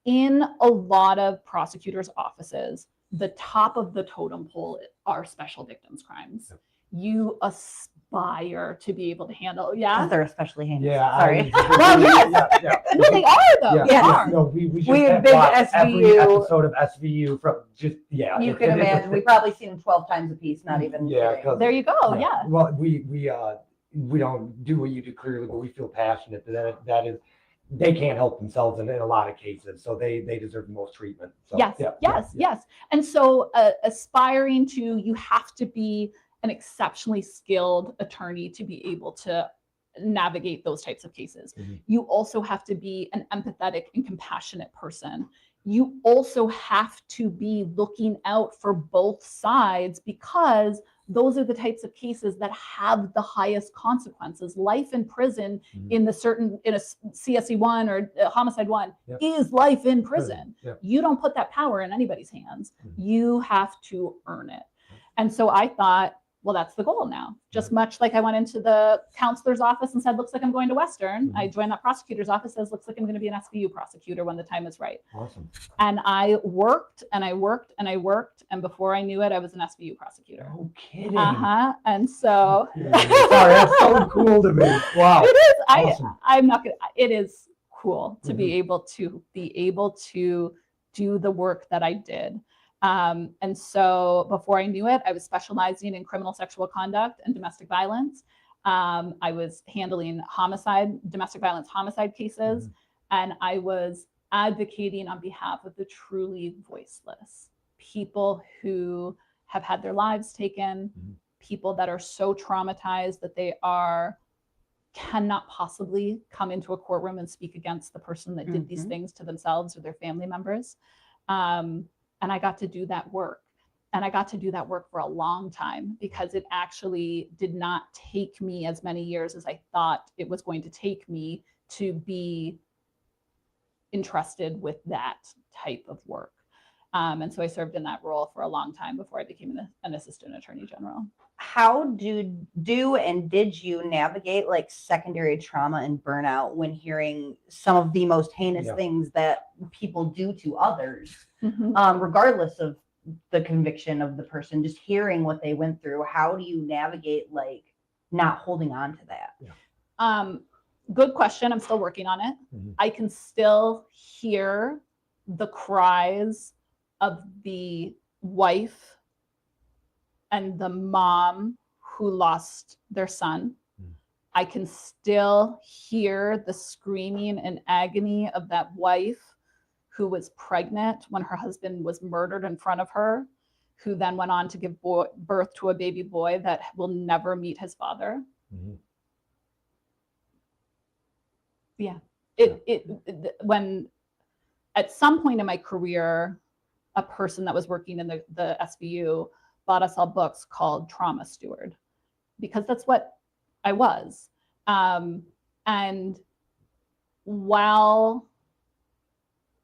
D: in a lot of prosecutors' offices, the top of the totem pole are special victims crimes. You aspire to be able to handle,
E: they're especially heinous.
D: Sorry. No, they are though. They are.
A: No, we
E: have big SVU.
A: Every episode of SVU from just
E: You can imagine. We've probably seen them 12 times a piece. Not even.
D: There you go.
A: Well, we don't do what you do clearly, but we feel passionate that is. They can't help themselves in a lot of cases, so they deserve the most treatment. So, yes. And so aspiring to, you have to be an exceptionally skilled attorney to be able to navigate those types of cases. You also have to be an empathetic and compassionate person. You also have to be looking out for both sides, because those are the types of cases that have the highest consequences. Life in prison in a CSE1 or homicide 1 is life in prison. You don't put that power in anybody's hands. You have to earn it. And so I thought, well, that's the goal now. Just much like I went into the counselor's office and said, looks like I'm going to Western. I joined that prosecutor's office, says, looks like I'm going to be an SVU prosecutor when the time is right. Awesome.
D: And I worked and I worked and I worked. And before I knew it, I was an SVU prosecutor.
A: No kidding.
D: And so.
A: Sorry, that's so cool to me. Wow.
D: It is.
A: Awesome.
D: I'm not going to, it is cool to be able to do the work that I did. And so before I knew it, I was specializing in criminal sexual conduct and domestic violence. I was handling domestic violence homicide cases, and I was advocating on behalf of the truly voiceless, people who have had their lives taken, people that are so traumatized that they are cannot possibly come into a courtroom and speak against the person that did these
E: Mhm.
D: things to themselves or their family members. And I got to do that work. And I got to do that work for a long time because it actually did not take me as many years as I thought it was going to take me to be entrusted with that type of work. And so I served in that role for a long time before I became an assistant attorney general.
E: How did you navigate like secondary trauma and burnout when hearing some of the most heinous things that people do to others, regardless of the conviction of the person, just hearing what they went through? How do you navigate like not holding on to that?
D: Good question. I'm still working on it. I can still hear the cries of the wife and the mom who lost their son. I can still hear the screaming and agony of that wife who was pregnant when her husband was murdered in front of her, who then went on to give birth to a baby boy that will never meet his father. Yeah. When at some point in my career, a person that was working in the SVU bought us all books called Trauma Steward, because that's what I was. And while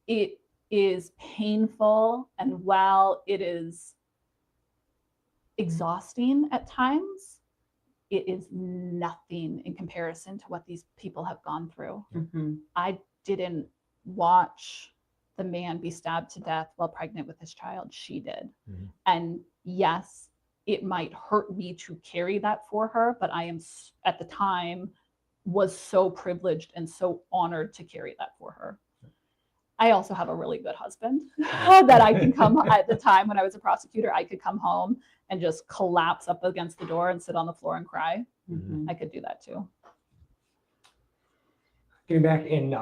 D: it is painful and while it is exhausting at times, it is nothing in comparison to what these people have gone through. I didn't watch the man be stabbed to death while pregnant with his child. She did. And yes, it might hurt me to carry that for her, but I am, at the time, was so privileged and so honored to carry that for her. I also have a really good husband that I can come, at the time when I was a prosecutor, I could come home and just collapse up against the door and sit on the floor and cry. I could do that too.
A: Getting back in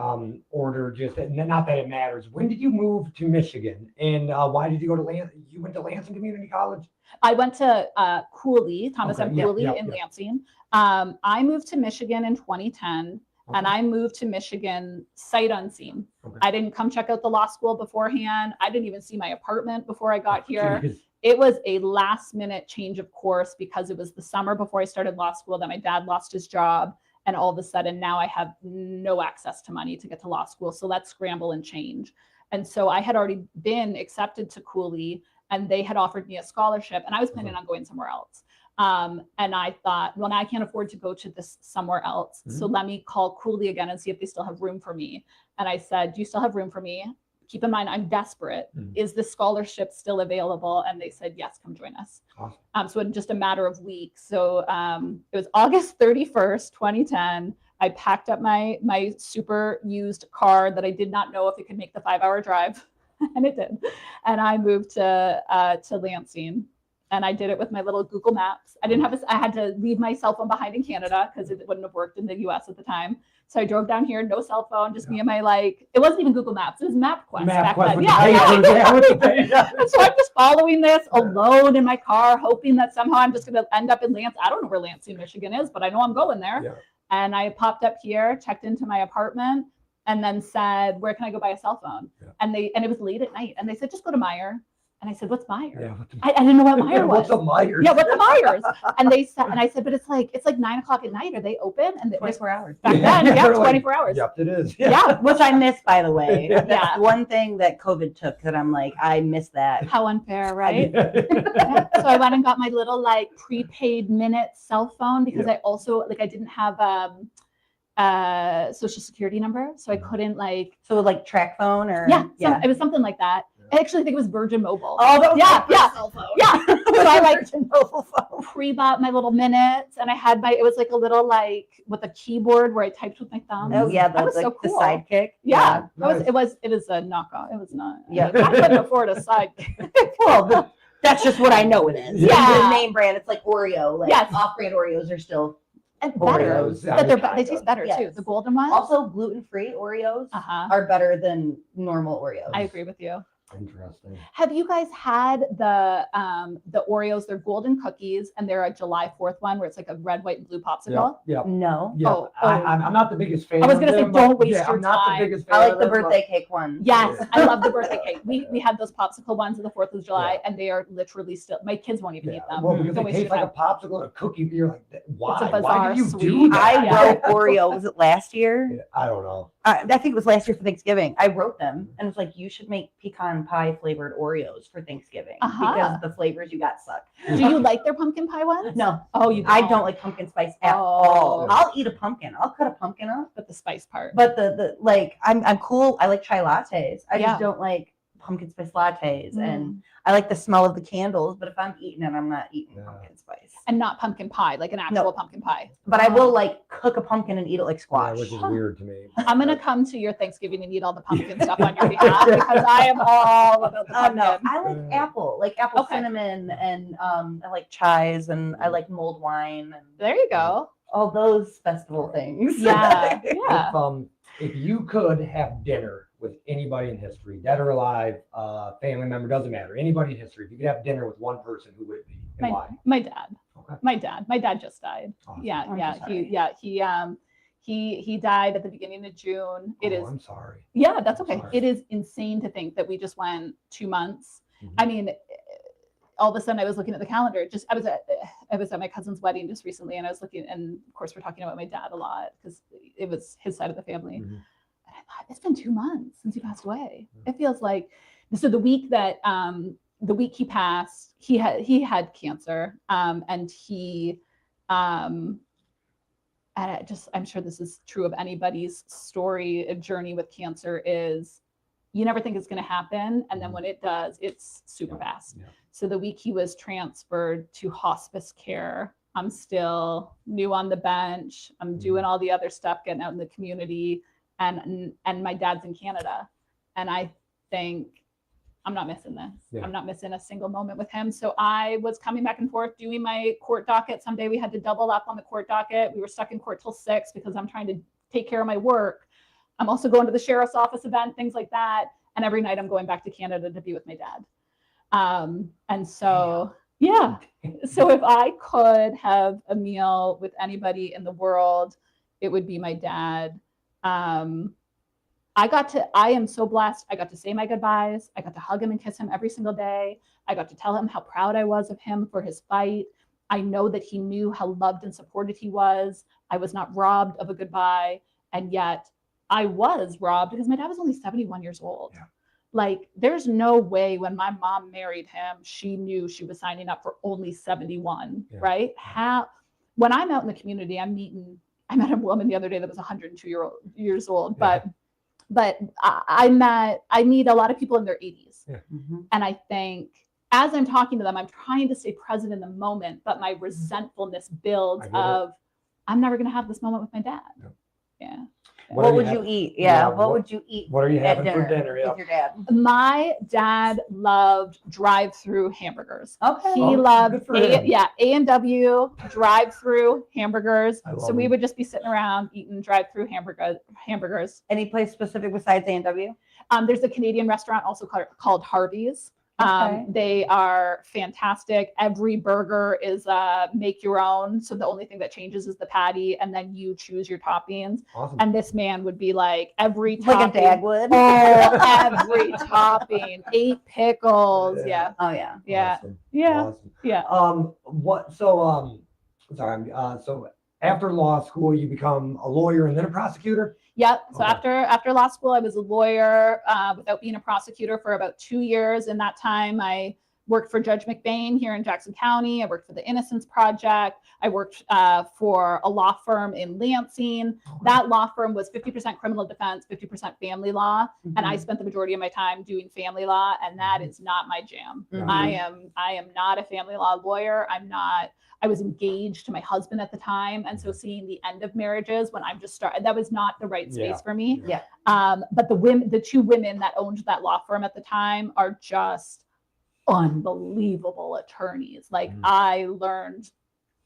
A: order, just not that it matters. When did you move to Michigan, and why did you go to Lansing? You went to Lansing Community College?
D: I went to Cooley, Thomas M. Cooley in Lansing. I moved to Michigan in 2010, and I moved to Michigan sight unseen. I didn't come check out the law school beforehand. I didn't even see my apartment before I got here. It was a last minute change of course because it was the summer before I started law school that my dad lost his job. And all of a sudden now I have no access to money to get to law school. So let's scramble and change. And so I had already been accepted to Cooley and they had offered me a scholarship and I was planning on going somewhere else. And I thought, well, now I can't afford to go to this somewhere else. So let me call Cooley again and see if they still have room for me. And I said, do you still have room for me? Keep in mind, I'm desperate. Is this scholarship still available? And they said, yes, come join us. So in just a matter of weeks. So it was August 31st, 2010. I packed up my super used car that I did not know if it could make the 5-hour drive. And it did. And I moved to Lansing. And I did it with my little Google Maps. I had to leave my cell phone behind in Canada because it wouldn't have worked in the US at the time. So I drove down here, no cell phone, just me and my it wasn't even Google Maps, it was MapQuest. And so I'm just following this alone in my car, hoping that somehow I'm just going to end up in Lansing. I don't know where Lansing, Michigan is, but I know I'm going there. And I popped up here, checked into my apartment, and then said, where can I go buy a cell phone? And it was late at night. And they said, just go to Meijer. And I said, what's Meijer? I didn't know what Meijer was.
A: What's a Meijer?
D: Yeah, what's a Meijer's? And they said, and I said, but it's like 9:00 at night. Are they open? And
E: 24 hours.
D: Back then, 24 hours.
A: Yep, it is.
E: Yeah, which I miss, by the way. Yeah, one thing that COVID took that I'm like, I miss that.
D: How unfair, right? So I went and got my little prepaid minute cell phone because I also I didn't have social security number, so I couldn't
E: track phone or
D: it was something like that. I actually think it was Virgin Mobile.
E: Oh, that was
D: cell phone. Yeah. So I pre-bought my little minutes, and I had it was a little with a keyboard where I typed with my thumb.
E: Oh yeah,
D: that was so cool.
E: The sidekick.
D: Yeah,
A: nice.
D: It was a knockoff. It was not.
E: Yeah,
D: I couldn't afford a sidekick.
E: Well, that's just what I know it is.
D: Yeah,
E: the name brand. It's like Oreo. Off-brand Oreos are still.
D: And better.
A: Oreos,
D: but they taste better too. The golden ones.
E: Also, gluten-free Oreos are better than normal Oreos.
D: I agree with you.
A: Interesting.
D: Have you guys had the Oreos? They're golden cookies, and they're a July 4th one where it's like a red, white, and blue popsicle.
A: Yeah.
E: No.
A: Yeah.
D: Oh,
A: I'm not the biggest fan.
D: I was gonna
A: of
D: say,
A: them,
D: don't
A: but
D: waste
A: yeah,
D: your
A: I'm not
D: time.
A: the biggest fan
E: I like
A: of
E: the
A: them,
E: birthday cake one.
D: Yes,
A: Yeah.
D: I love the birthday cake. We had those popsicle ones on the 4th of July,
A: Yeah.
D: and they are literally still. My kids won't even
A: Yeah.
D: eat them.
A: Well, because
D: Don't
A: they
D: waste
A: taste
D: your
A: like a
D: time.
A: popsicle and a cookie. You're like, why?
D: It's a
A: Why
D: bizarre
A: do you
D: sweet.
A: do that?
E: I
D: Yeah.
E: wrote Oreo. Was it last year?
A: Yeah, I don't know.
E: I think it was last year for Thanksgiving. I wrote them and it's like, you should make pecan pie flavored Oreos for Thanksgiving because the flavors you got suck.
D: Do you like their pumpkin pie ones?
E: No.
D: Oh, you
E: I don't like pumpkin spice at
D: Oh.
E: all. I'll eat a pumpkin. I'll cut a pumpkin up.
D: But the spice part.
E: But the like, I'm cool. I like chai lattes. I
D: Yeah.
E: just don't like pumpkin spice lattes.
D: Mm.
E: And I like the smell of the candles. But if I'm eating it, I'm not eating
A: Yeah.
E: pumpkin spice.
D: And not pumpkin pie, like an actual pumpkin pie.
E: But I will like cook a pumpkin and eat it like
A: Yeah,
E: squash.
A: which is weird to me.
D: I'm gonna come to your Thanksgiving and eat all the pumpkin stuff on your behalf because I am all about the
E: Oh
D: pumpkin.
E: no, I like apple
D: Okay.
E: cinnamon, and I like chives, and I like mulled wine, and
D: There you go.
E: all those festival things.
D: Yeah, yeah.
A: If you could have dinner with anybody in history, dead or alive, family member, doesn't matter, anybody in history, if you could have dinner with one person, who would it be and why?
D: My dad.
A: Okay.
D: My dad just died.
A: Awesome.
D: Yeah,
E: I'm
D: yeah.
E: so sorry.
D: He died at the beginning of June. It is.
A: I'm sorry.
D: Yeah, that's okay.
A: Sorry.
D: It is insane to think that we just went 2 months.
A: Mhm.
D: I mean, all of a sudden I was looking at the calendar. I was at my cousin's wedding just recently, and I was looking, and of course we're talking about my dad a lot because it was his side of the family.
A: Mhm.
D: And I thought, it's been 2 months since he passed away. It feels like so. The week he passed, he had cancer, and he and I'm sure this is true of anybody's story, a journey with cancer, is you never think it's going to happen. And then when it does, it's super fast.
A: Yeah.
D: So the week he was transferred to hospice care, I'm still new on the bench. I'm doing all the other stuff, getting out in the community, and my dad's in Canada. And I think I'm not missing this.
A: Yeah.
D: I'm not missing a single moment with him. So I was coming back and forth doing my court docket. Someday we had to double up on the court docket. We were stuck in court till 6 because I'm trying to take care of my work. I'm also going to the sheriff's office event, things like that. And every night I'm going back to Canada to be with my dad. And so, yeah. So if I could have a meal with anybody in the world, it would be my dad. I am so blessed. I got to say my goodbyes. I got to hug him and kiss him every single day. I got to tell him how proud I was of him for his fight. I know that he knew how loved and supported he was. I was not robbed of a goodbye. And yet I was robbed because my dad was only 71 years old.
A: Yeah.
D: Like, there's no way when my mom married him, she knew she was signing up for only 71, right? When I'm out in the community, I met a woman the other day that was 102 years old, but I meet a lot of people in their 80s.
A: Yeah.
E: Mm-hmm.
D: And I think as I'm talking to them, I'm trying to stay present in the moment, but my resentfulness builds of, I'm never going to have this moment with my dad.
A: Yeah.
D: Yeah.
E: What would you eat? Yeah. What would you eat?
A: What are you
E: at
A: having for dinner? Yeah.
E: with your dad?
D: My dad loved drive-through hamburgers.
E: Okay.
D: He
A: Oh,
D: loved
A: good for him.
D: A&W drive-through hamburgers.
A: I love
D: So we
A: them.
D: would just be sitting around eating drive-through hamburgers.
E: Any place specific besides A&W?
D: There's a Canadian restaurant also called Harvey's.
E: Okay.
D: They are fantastic. Every burger is make your own. So the only thing that changes is the patty, and then you choose your toppings.
A: Awesome.
D: And this man would be like, every
E: Like
D: topping.
E: a dad would?
D: Oh, every topping. 8 pickles. Yeah.
E: Oh, yeah.
D: Yeah.
A: Awesome.
D: Yeah.
A: Awesome.
D: Yeah.
A: So after law school, you become a lawyer and then a prosecutor?
D: Yep. So
A: Okay.
D: after law school, I was a lawyer without being a prosecutor for about 2 years. In that time, I worked for Judge McBain here in Jackson County. I worked for the Innocence Project. I worked for a law firm in Lansing. That law firm was 50% criminal defense, 50% family law. And I spent the majority of my time doing family law, and that is not my jam.
E: Mhm.
D: I am not a family law lawyer. I was engaged to my husband at the time. And so seeing the end of marriages when I'm just started, that was not the right space for me.
E: Yeah.
D: But the 2 women that owned that law firm at the time are just unbelievable attorneys. Like I learned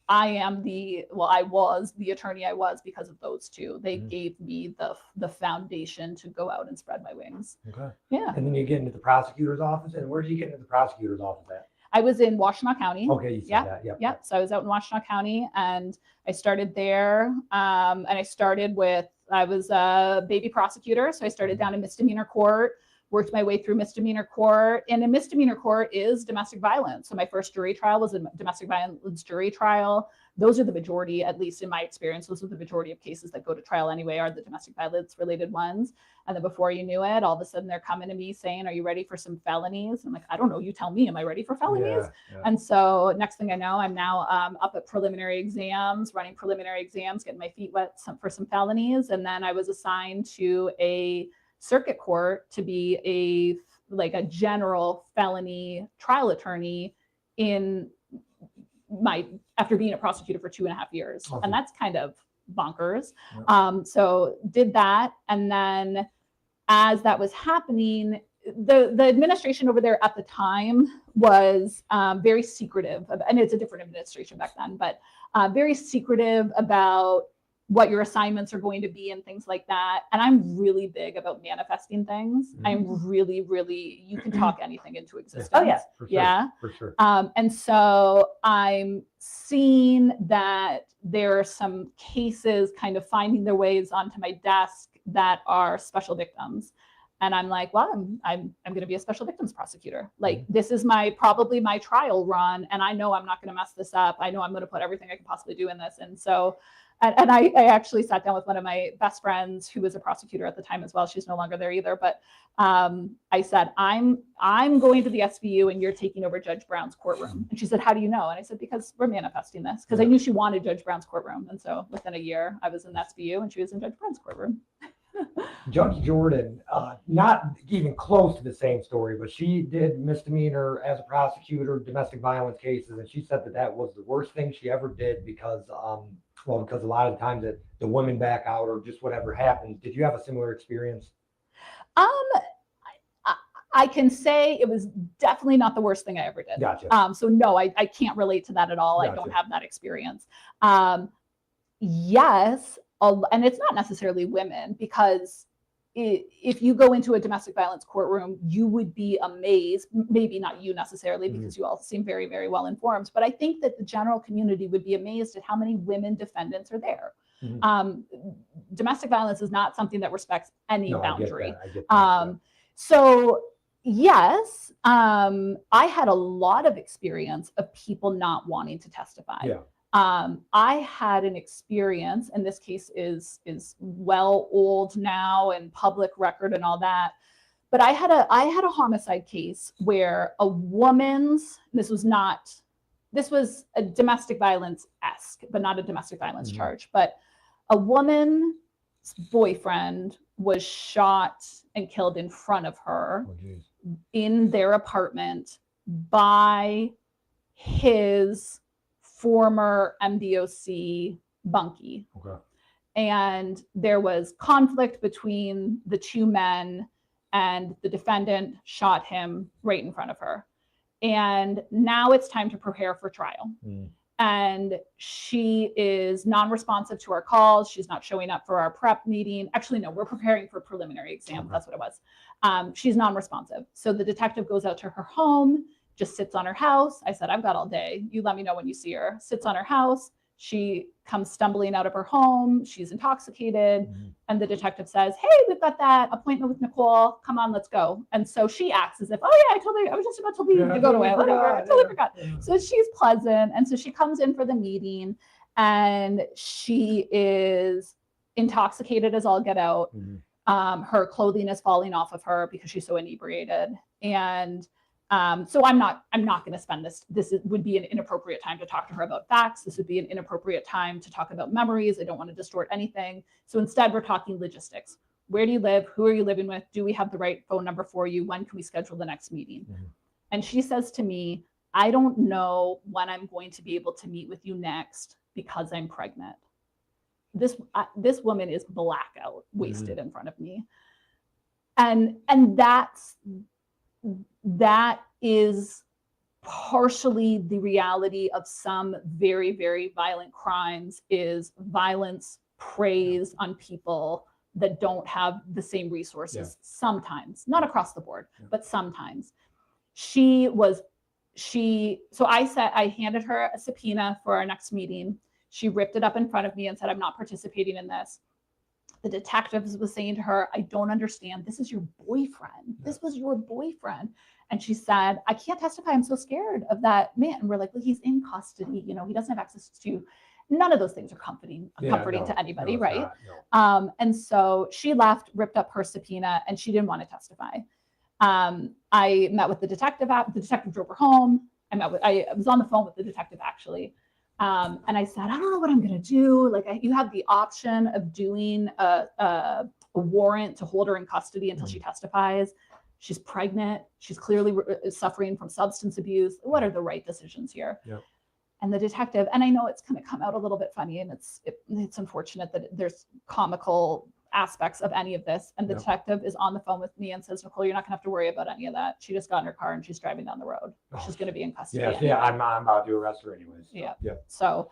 D: I was the attorney I was because of those two. They gave me the foundation to go out and spread my wings.
A: Okay.
D: Yeah.
A: And then you get into the prosecutor's office. And where did you get into the prosecutor's office at?
D: I was in Washtenaw County.
A: Okay, you said that. Yep.
D: Yep. So I was out in Washtenaw County, and I started there. And I was a baby prosecutor. So I started down in misdemeanor court, worked my way through misdemeanor court. And a misdemeanor court is domestic violence. So my first jury trial was a domestic violence jury trial. Those are the majority, at least in my experience, those are the majority of cases that go to trial anyway, are the domestic violence related ones. And then before you knew it, all of a sudden they're coming to me saying, are you ready for some felonies? I'm like, I don't know. You tell me, am I ready for felonies?
A: Yeah.
D: And so next thing I know, I'm now up at preliminary exams, running preliminary exams, getting my feet wet for some felonies. And then I was assigned to a circuit court to be a general felony trial attorney after being a prosecutor for 2.5 years.
A: Awesome.
D: And that's kind of bonkers.
A: Yeah.
D: So did that. And then as that was happening, the administration over there at the time was very secretive. And it's a different administration back then, but very secretive about what your assignments are going to be and things like that. And I'm really big about manifesting things. I'm really, really, you can talk anything into existence.
E: Oh, yeah.
A: For sure.
D: Yeah.
A: For sure.
D: And so I'm seeing that there are some cases kind of finding their ways onto my desk that are special victims. And I'm like, well, I'm going to be a special victims prosecutor. Like, this is probably my trial run. And I know I'm not going to mess this up. I know I'm going to put everything I can possibly do in this. And so, and I actually sat down with one of my best friends who was a prosecutor at the time as well. She's no longer there either. But I said, I'm going to the SVU and you're taking over Judge Brown's courtroom. And she said, how do you know? And I said, because we're manifesting this. Because I knew she wanted Judge Brown's courtroom. And so within a year, I was in the SVU and she was in Judge Brown's courtroom.
A: Judge Jordan, not even close to the same story, but she did misdemeanor as a prosecutor, domestic violence cases. And she said that was the worst thing she ever did because a lot of times the women back out or just whatever happened. Did you have a similar experience?
D: I can say it was definitely not the worst thing I ever did.
A: Gotcha.
D: So no, I can't relate to that at all.
A: Gotcha.
D: I don't have that experience. Yes, and it's not necessarily women, because if you go into a domestic violence courtroom, you would be amazed, maybe not you necessarily, because you all seem very, very well informed, but I think that the general community would be amazed at how many women defendants are there. Domestic violence is not something that respects any boundary.
A: I get that.
D: So yes, I had a lot of experience of people not wanting to testify.
A: Yeah.
D: I had an experience, and this case is well old now and public record and all that, but I had a homicide case where a woman's, this was a domestic violence-esque, but not a domestic violence charge, but a woman's boyfriend was shot and killed in front of her in their apartment by his former MDOC bunkie.
A: Okay.
D: And there was conflict between the two men, and the defendant shot him right in front of her. And now it's time to prepare for trial. And she is non-responsive to our calls. She's not showing up for our prep meeting. Actually, no, we're preparing for preliminary exam. That's what it was. She's non-responsive. So the detective goes out to her home, just sits on her house. I said, I've got all day. You let me know when you see her. Sits on her house. She comes stumbling out of her home. She's intoxicated. And the detective says, hey, we've got that appointment with Nicole. Come on, let's go. And so she acts as if, oh yeah, I was just about to leave to go to it. Whatever. I totally forgot. So she's pleasant. And so she comes in for the meeting, and she is intoxicated as all get out. Her clothing is falling off of her because she's so inebriated. And so I'm not going to spend would be an inappropriate time to talk to her about facts. This would be an inappropriate time to talk about memories. I don't want to distort anything. So instead we're talking logistics. Where do you live? Who are you living with? Do we have the right phone number for you? When can we schedule the next meeting? And she says to me, I don't know when I'm going to be able to meet with you next because I'm pregnant. This woman is blackout, wasted in front of me. And that is partially the reality of some very, very violent crimes is violence preys on people that don't have the same resources sometimes, not across the board, but sometimes. So I handed her a subpoena for our next meeting. She ripped it up in front of me and said, I'm not participating in this. The detectives was saying to her, I don't understand. This is your boyfriend. This was your boyfriend. And she said, I can't testify. I'm so scared of that man. And we're like, well, he's in custody. You know, he doesn't have access to, none of those things are comforting to anybody, right? And so she left, ripped up her subpoena, and she didn't want to testify. I met with the detective. The detective drove her home. I was on the phone with the detective actually. And I said, I don't know what I'm going to do. Like you have the option of doing a warrant to hold her in custody until she testifies. She's pregnant. She's clearly suffering from substance abuse. What are the right decisions here? Yep. And the detective, and I know it's going to come out a little bit funny, and it's unfortunate that there's comical aspects of any of this. And the detective is on the phone with me and says, Nicole, you're not gonna have to worry about any of that. She just got in her car and she's driving down the road. She's going to be in custody.
A: I'm about to arrest her anyways. So.
D: So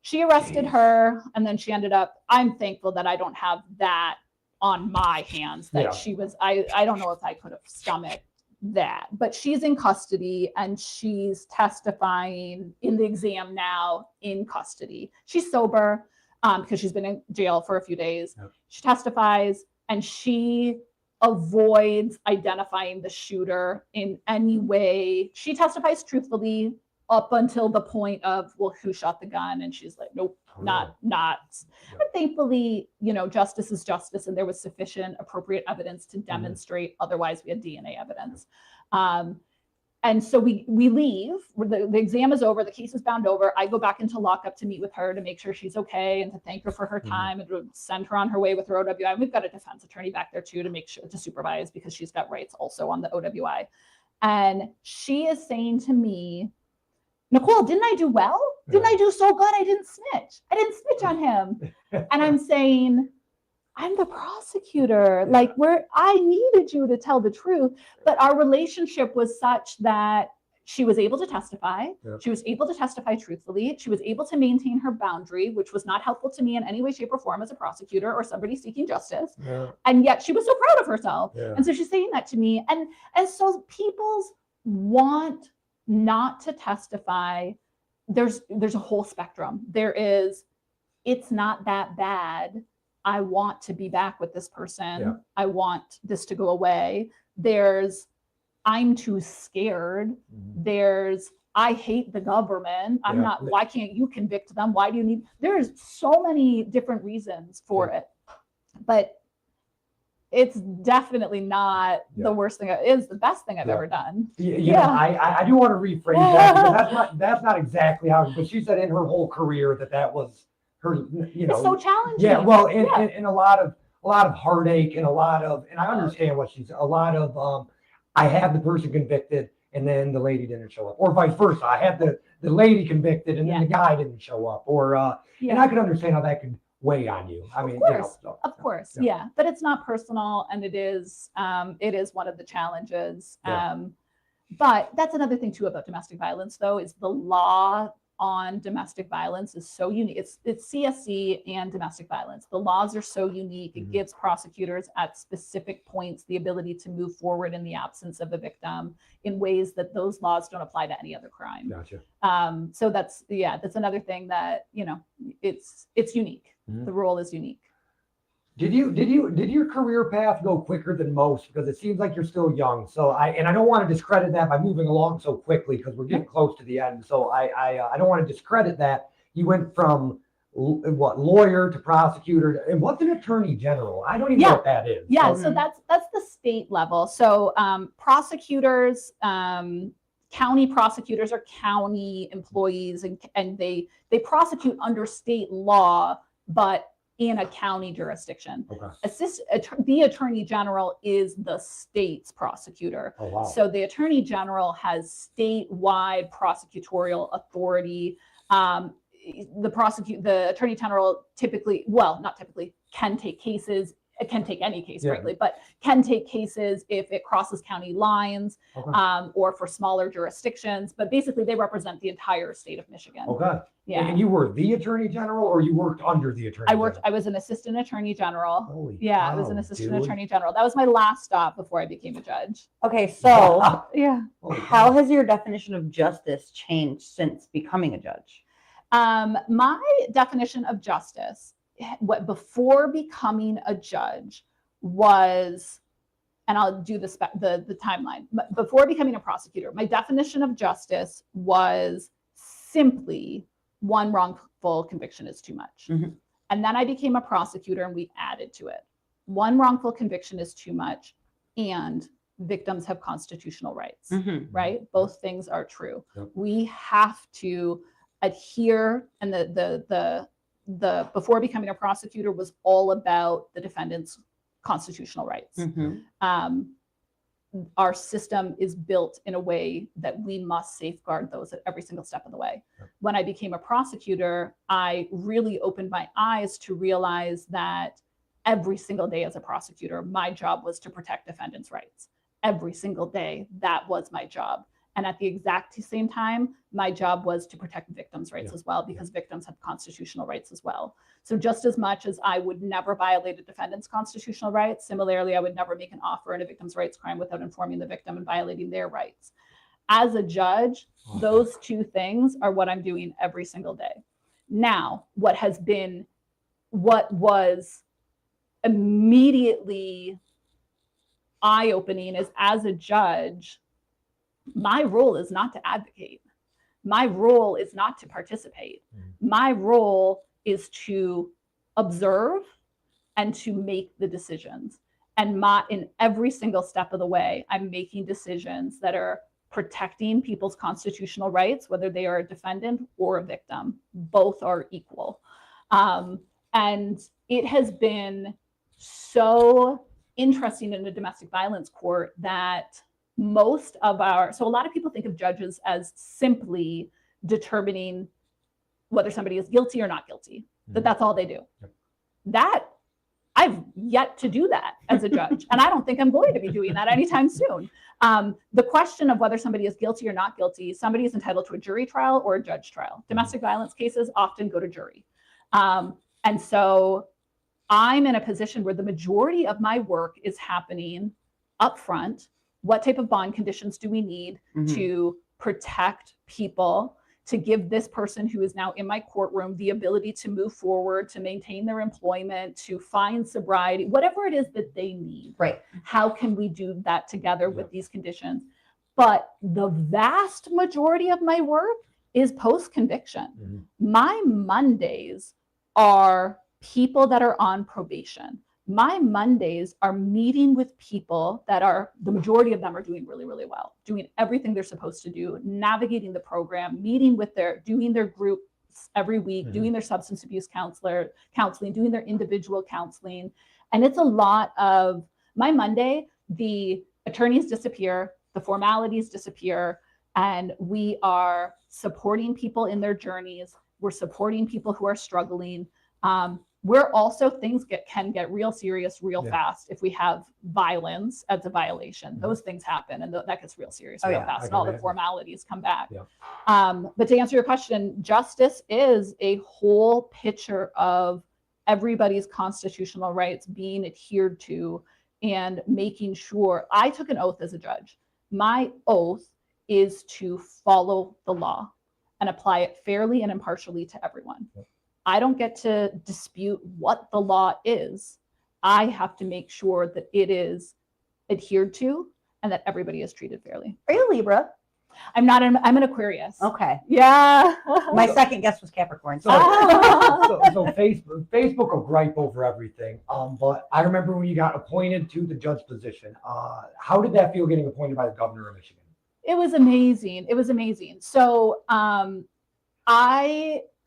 D: she arrested her, and then she ended up, I'm thankful that I don't have that on my hands, that she was, I don't know if I could have stomached that, but she's in custody and she's testifying in the exam now in custody. She's sober because she's been in jail for a few days. She testifies and she avoids identifying the shooter in any way. She testifies truthfully up until the point of, well, who shot the gun? And she's like, nope, not. But thankfully, you know, justice is justice, and there was sufficient appropriate evidence to demonstrate. Otherwise, we had DNA evidence. And so we leave. The exam is over. The case is bound over. I go back into lockup to meet with her to make sure she's okay and to thank her for her time and to send her on her way with her OWI. And we've got a defense attorney back there too to make sure to supervise, because she's got rights also on the OWI. And she is saying to me, Nicole, didn't I do well? Didn't I do so good? I didn't snitch on him. And I'm saying, I'm the prosecutor. Like I needed you to tell the truth, but our relationship was such that she was able to testify. She was able to testify truthfully. She was able to maintain her boundary, which was not helpful to me in any way, shape, or form as a prosecutor or somebody seeking justice. And yet she was so proud of herself. And so she's saying that to me. And so people's want not to testify, there's a whole spectrum. There is, it's not that bad. I want to be back with this person. I want this to go away. There's, I'm too scared. There's, I hate the government. I'm not, why can't you convict them? Why do you need, there's so many different reasons for it. But it's definitely not the worst thing. It's the best thing I've ever done.
A: You know, I do want to rephrase that, because that's not exactly how, but she said in her whole career that was her, you know.
D: It's so challenging.
A: Yeah, well, and a lot of heartache and and I understand what she's, a lot of, I had the person convicted and then the lady didn't show up, or vice versa. I had the lady convicted and then the guy didn't show up, or, and I could understand how that could weigh on you. I mean,
D: of course. But it's not personal, and it is one of the challenges. But that's another thing too about domestic violence, though, is the law on domestic violence is so unique. It's CSC and domestic violence. The laws are so unique. It gives prosecutors at specific points the ability to move forward in the absence of a victim in ways that those laws don't apply to any other crime.
A: Gotcha.
D: So that's another thing that, you know, it's unique. The role is unique.
A: Did your career path go quicker than most? Because it seems like you're still young. So I don't want to discredit that by moving along so quickly, because we're getting close to the end. So I don't want to discredit that. You went from lawyer to prosecutor, and what's an attorney general? I don't even know what that is.
D: So that's the state level. So prosecutors, county prosecutors are county employees, and they prosecute under state law, but in a county jurisdiction. The attorney general is the state's prosecutor. So the attorney general has statewide prosecutorial authority. The attorney general typically, well, not typically, can take cases it can take any case,
A: Yeah.
D: frankly, but can take cases if it crosses county lines,
A: Okay.
D: or for smaller jurisdictions. But basically, they represent the entire state of Michigan.
A: Okay.
D: Yeah.
A: And you were the attorney general, or you worked under the attorney general?
D: I was an assistant attorney general.
A: Holy
D: Yeah, I was an
A: cow,
D: assistant
A: dude.
D: attorney general. That was my last stop before I became a judge.
E: Okay, so
D: Yeah.
A: Holy
E: how
A: cow.
E: has your definition of justice changed since becoming a judge?
D: My definition of justice, before becoming a judge, was, and I'll do the timeline. But before becoming a prosecutor, my definition of justice was simply one wrongful conviction is too much.
E: Mhm.
D: And then I became a prosecutor, and we added to it. One wrongful conviction is too much, and victims have constitutional rights. Right? Both things are true.
A: Yep.
D: We have to adhere, and the before becoming a prosecutor was all about the defendant's constitutional rights. Our system is built in a way that we must safeguard those at every single step of the way.
A: Yep.
D: When I became a prosecutor, I really opened my eyes to realize that every single day as a prosecutor, my job was to protect defendants' rights. Every single day, that was my job. And at the exact same time, my job was to protect victims' rights as well, because victims have constitutional rights as well. So just as much as I would never violate a defendant's constitutional rights, similarly, I would never make an offer in a victim's rights crime without informing the victim and violating their rights. As a judge, those two things are what I'm doing every single day. Now, what was immediately eye-opening is, as a judge, my role is not to advocate. My role is not to participate. My role is to observe and to make the decisions. And in every single step of the way, I'm making decisions that are protecting people's constitutional rights, whether they are a defendant or a victim. Both are equal. And it has been so interesting in a domestic violence court that so a lot of people think of judges as simply determining whether somebody is guilty or not guilty, that's all they do.
A: Yep.
D: That I've yet to do that as a judge. And I don't think I'm going to be doing that anytime soon. The question of whether somebody is guilty or not guilty, somebody is entitled to a jury trial or a judge trial. Domestic violence cases often go to jury. And so I'm in a position where the majority of my work is happening up front. What type of bond conditions do we need to protect people, to give this person who is now in my courtroom the ability to move forward, to maintain their employment, to find sobriety, whatever it is that they need.
E: Right.
D: How can we do that together with these conditions? But the vast majority of my work is post-conviction. My Mondays are people that are on probation. My Mondays are meeting with people that the majority of them are doing really, really well, doing everything they're supposed to do, navigating the program, doing their groups every week, doing their substance abuse counseling, doing their individual counseling. And it's a lot of my Monday, the attorneys disappear, the formalities disappear, and we are supporting people in their journeys. We're supporting people who are struggling. Where also things can get real serious real fast if we have violence as a violation. Those things happen, and that gets real serious real fast, and all the formalities come back. But to answer your question, justice is a whole picture of everybody's constitutional rights being adhered to, and making sure. I took an oath as a judge. My oath is to follow the law and apply it fairly and impartially to everyone. I don't get to dispute what the law is. I have to make sure that it is adhered to and that everybody is treated fairly.
E: Are you a Libra?
D: I'm not. I'm an Aquarius.
E: Okay.
D: Yeah.
E: My second guess was Capricorn.
A: So Facebook will gripe over everything. But I remember when you got appointed to the judge position. How did that feel getting appointed by the governor of Michigan?
D: It was amazing. It was amazing. So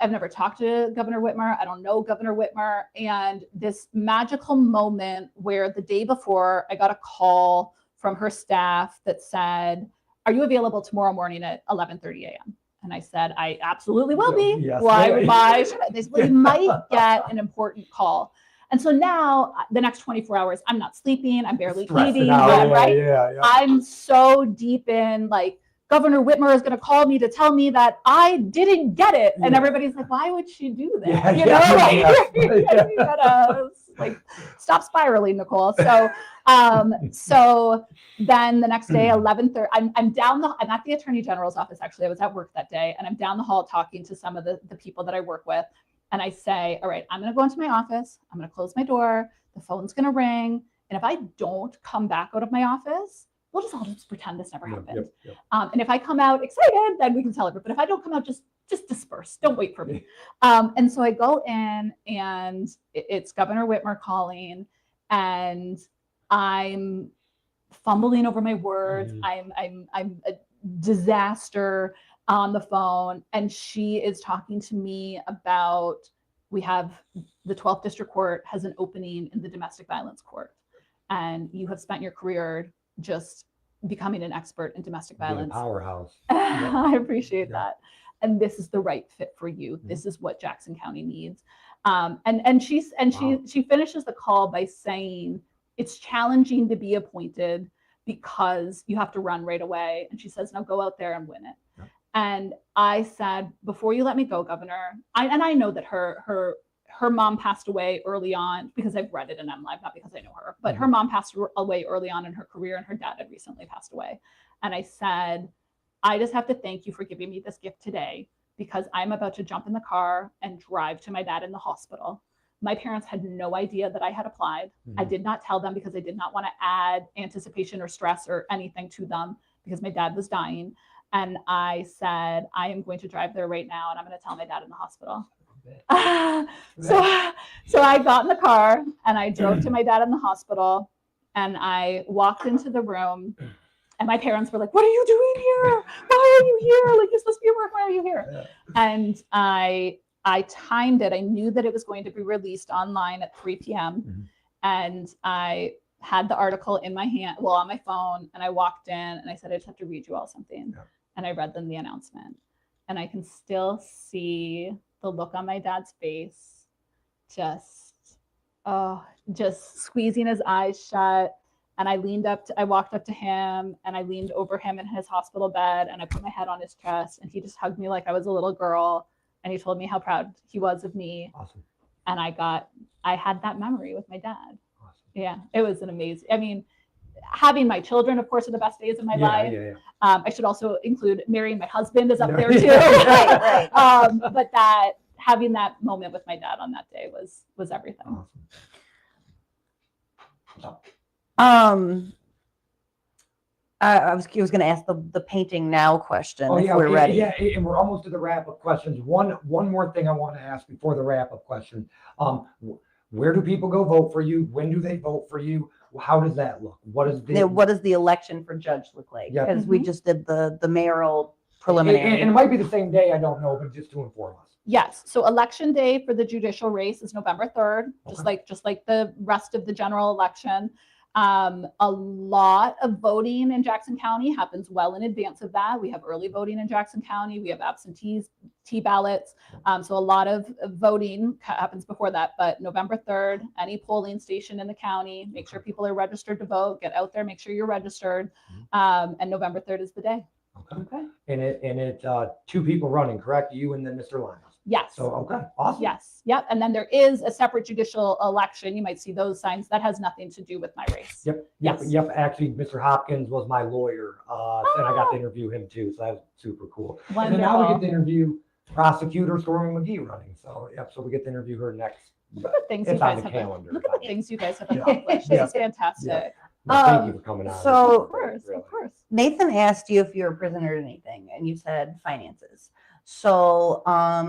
D: I've never talked to Governor Whitmer. I don't know Governor Whitmer. And this magical moment where the day before I got a call from her staff that said, "Are you available tomorrow morning at 11:30 a.m.?" And I said, "I absolutely will be."
A: Yes,
D: Why should I? They said, "We might get an important call." And so now the next 24 hours, I'm not sleeping. I'm barely
A: Stressing
D: eating.
A: out.
D: Right?
A: Yeah.
D: I'm so deep in like, Governor Whitmer is going to call me to tell me that I didn't get it. And
A: Yeah.
D: everybody's like, why would she do that?
A: Yeah,
D: You
A: yeah,
D: know, like,
A: yeah.
D: you gotta like stop spiraling, Nicole. So, so then the next day, 11:30, I'm at the Attorney General's office. Actually, I was at work that day, and I'm down the hall talking to some of the people that I work with. And I say, all right, I'm going to go into my office. I'm going to close my door. The phone's going to ring. And if I don't come back out of my office, we'll just all just pretend this never happened.
A: Yep.
D: And if I come out excited, then we can celebrate. But if I don't come out, just disperse. Don't wait for me. And so I go in, and it's Governor Whitmer calling, and I'm fumbling over my words. I'm a disaster on the phone, and she is talking to me about we have the 12th District Court has an opening in the domestic violence court, and you have spent your career just becoming an expert in domestic violence.
A: Powerhouse.
D: I appreciate that. And this is the right fit for you. This is what Jackson County needs. And she finishes the call by saying it's challenging to be appointed because you have to run right away. And she says, now go out there and win it. Yeah. And I said, before you let me go, Governor, I know that her mom passed away early on because I've read it in MLive, not because I know her, but her mom passed away early on in her career, and her dad had recently passed away. And I said, I just have to thank you for giving me this gift today, because I'm about to jump in the car and drive to my dad in the hospital. My parents had no idea that I had applied. I did not tell them because I did not want to add anticipation or stress or anything to them, because my dad was dying. And I said, I am going to drive there right now, and I'm going to tell my dad in the hospital. So I got in the car and I drove to my dad in the hospital, and I walked into the room, and my parents were like, what are you doing here? Why are you here? Like, you're supposed to be at work. Why are you here? Yeah. And I timed it. I knew that it was going to be released online at 3 p.m. And I had the article in my hand, on my phone, and I walked in and I said, I just have to read you all something. Yeah. And I read them the announcement, and I can still see the look on my dad's face, just squeezing his eyes shut. And I walked up to him, and I leaned over him in his hospital bed, and I put my head on his chest, and he just hugged me like I was a little girl. And he told me how proud he was of me. Awesome. And I had that memory with my dad. Awesome. Yeah, it was an amazing, having my children, of course, are the best days of my life. Yeah. I should also include marrying my husband is up there too. Right. But having that moment with my dad on that day was everything.
A: Awesome.
E: I was going to ask the painting now question if we're ready.
A: Yeah, and we're almost to the wrap-up questions. One more thing I want to ask before the wrap-up question. Where do people go vote for you? When do they vote for you? How does that look? What does the
E: election for judge look like? Because we just did the mayoral preliminary.
A: And it might be the same day, I don't know, but just to inform us.
D: Yes. So election day for the judicial race is November 3rd, just like the rest of the general election. A lot of voting in Jackson County happens well in advance of that. We have early voting in Jackson County. We have absentee ballots. So a lot of voting happens before that. But November 3rd, any polling station in the county, make sure people are registered to vote. Get out there, make sure you're registered. And November 3rd is the day.
A: Okay. And it's two people running, correct? You and then Mr. Lyons.
D: Yes.
A: So, okay, awesome.
D: Yes. Yep. And then there is a separate judicial election. You might see those signs. That has nothing to do with my race.
A: Yep. Actually, Mr. Hopkins was my lawyer, and I got to interview him too. So that was super cool.
D: Wonderful.
A: And then now we get to interview prosecutor Stormy McGee running. So, so we get to interview her next.
D: Look at the things you guys have. Look at the things you guys have accomplished.
A: Yeah.
D: This is fantastic.
A: Yeah. Thank you for coming on.
E: So,
D: of course.
E: Nathan asked you if you're a prisoner to anything, and you said finances. So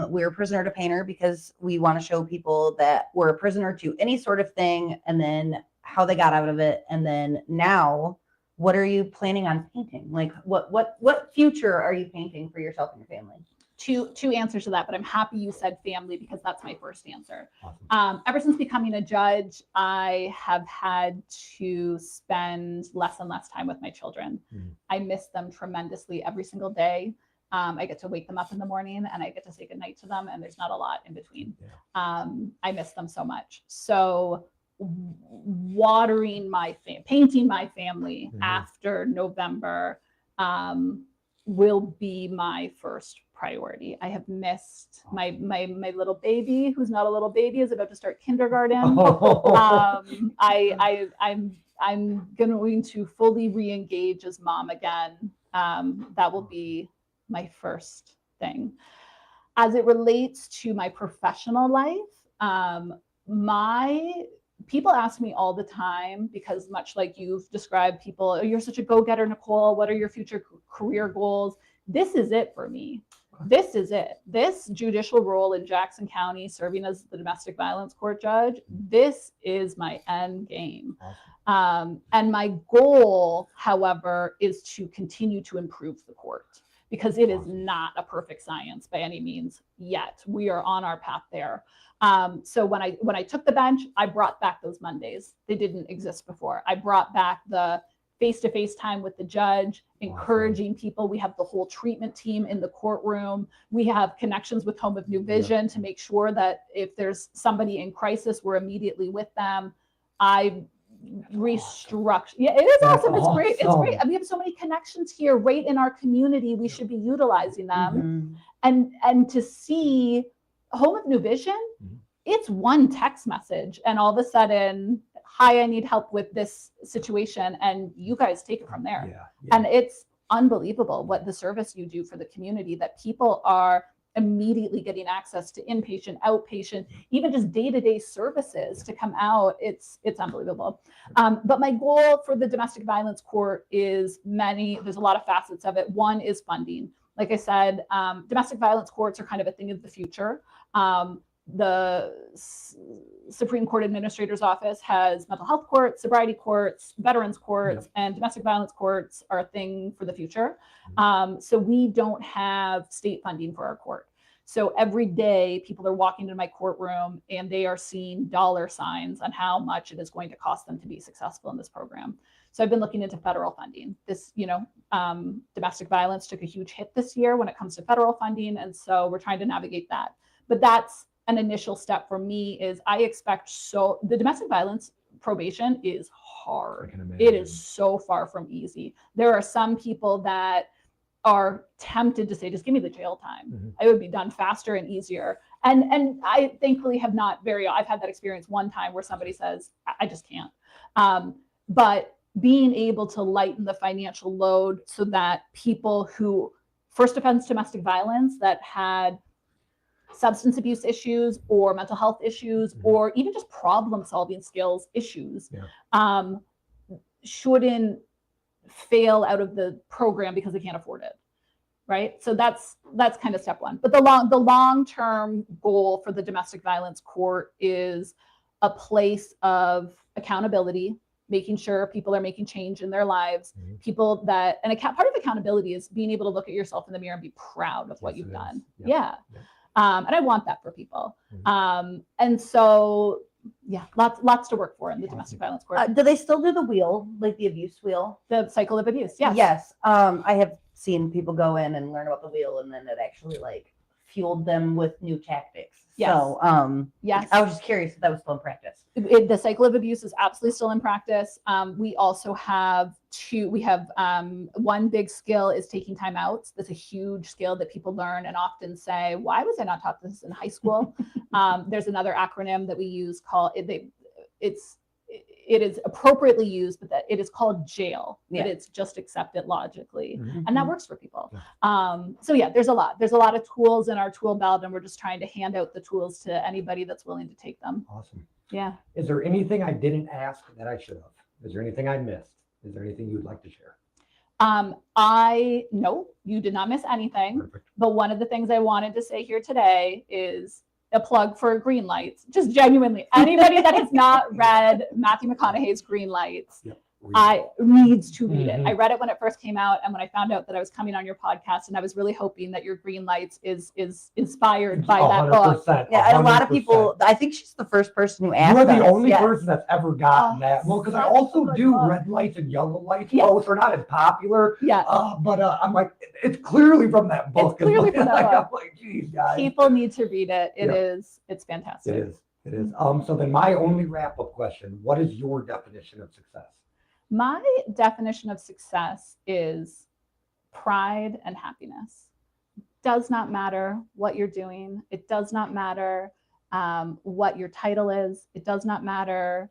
E: we're prisoner to painter because we want to show people that we're a prisoner to any sort of thing, and then how they got out of it. And then now, what are you planning on painting? Like what future are you painting for yourself and your family?
D: Two answers to that, but I'm happy you said family because that's my first answer. Awesome. Ever since becoming a judge, I have had to spend less and less time with my children. I miss them tremendously every single day. I get to wake them up in the morning and I get to say goodnight to them, and there's not a lot in between. I miss them so much. So watering painting my family after November will be my first priority. I have missed my little baby, who's not a little baby, is about to start kindergarten. I'm going to fully re-engage as mom again. That will be my first thing. As it relates to my professional life, people ask me all the time, because much like you've described, people, oh, you're such a go-getter, Nicole, what are your future career goals? This is it for me. This is it. This judicial role in Jackson County, serving as the domestic violence court judge, this is my end game. And my goal, however, is to continue to improve the court, because it is not a perfect science by any means yet. We are on our path there. So when I took the bench, I brought back those Mondays. They didn't exist before. I brought back the face-to-face time with the judge, encouraging people. We have the whole treatment team in the courtroom. We have connections with Home of New Vision to make sure that if there's somebody in crisis, we're immediately with them. I restructure. Yeah, it is awesome. It's great. It's great. And we have so many connections here right in our community. We should be utilizing them. And to see Home of New Vision, it's one text message and all of a sudden, hi, I need help with this situation. And you guys take it from there. And it's unbelievable what the service you do for the community, that people are immediately getting access to inpatient, outpatient, even just day-to-day services to come out. It's unbelievable. But my goal for the domestic violence court is there's a lot of facets of it. One is funding. Like I said, domestic violence courts are kind of a thing of the future. The Supreme Court Administrator's Office has mental health courts, sobriety courts, veterans courts, and domestic violence courts are a thing for the future. So we don't have state funding for our court. So every day people are walking into my courtroom and they are seeing dollar signs on how much it is going to cost them to be successful in this program. So I've been looking into federal funding. This, domestic violence took a huge hit this year when it comes to federal funding. And so we're trying to navigate that. But that's an initial step for me. Is I expect the domestic violence probation is hard. It is so far from easy. There are some people that are tempted to say, just give me the jail time. I would be done faster and easier. And I thankfully have not I've had that experience one time where somebody says, I just can't. But being able to lighten the financial load so that people who first offense domestic violence that had substance abuse issues or mental health issues or even just problem solving skills issues shouldn't fail out of the program because they can't afford it. Right. So that's kind of step one. But the long-term goal for the domestic violence court is a place of accountability, making sure people are making change in their lives, people that, and part of accountability is being able to look at yourself in the mirror and be proud of what you've done. And I want that for people. And so, lots to work for in the domestic violence court.
E: Do they still do the wheel, like the abuse wheel?
D: The cycle of abuse, yes.
E: Yes. I have seen people go in and learn about the wheel, and then it actually fueled them with new tactics.
D: Yes.
E: So,
D: yes.
E: I was just curious if that was still in practice.
D: The cycle of abuse is absolutely still in practice. We also have one big skill is taking time out. That's a huge skill that people learn and often say, why was I not taught this in high school? There's another acronym that we use called it is appropriately used, but that it is called jail, but it's just accept it logically. And that works for people. There's a lot of tools in our tool belt, and we're just trying to hand out the tools to anybody that's willing to take them.
A: Awesome.
D: Yeah.
A: Is there anything I didn't ask that I should have? Is there anything I missed? Is there anything you'd like to share?
D: No, you did not miss anything.
A: Perfect.
D: But one of the things I wanted to say here today is a plug for Green Lights. Just genuinely, anybody that has not read Matthew McConaughey's Green Lights, needs to read it.
A: Mhm.
D: I read it when it first came out, and when I found out that I was coming on your podcast, and I was really hoping that your green lights is inspired by that book.
A: 100%,
E: Yeah, and a lot of
A: 100%.
E: people, I think she's the first person who asked
A: You are the
E: us.
A: only
E: Yes.
A: person that's ever gotten
D: Oh,
A: that. Well, because I
D: such a
A: also
D: good
A: do
D: book.
A: red lights and yellow lights.
D: Yeah.
A: Both are not as popular.
D: Yeah,
A: But I'm like, it's clearly from that book.
D: clearly from that book.
A: I'm like, geez, guys.
D: people need to read it.
A: Yeah.
D: It's fantastic.
A: It is. It is. So then my only wrap-up question, what is your definition of success?
D: My definition of success is pride and happiness. Does not matter what you're doing. It does not matter what your title is. It does not matter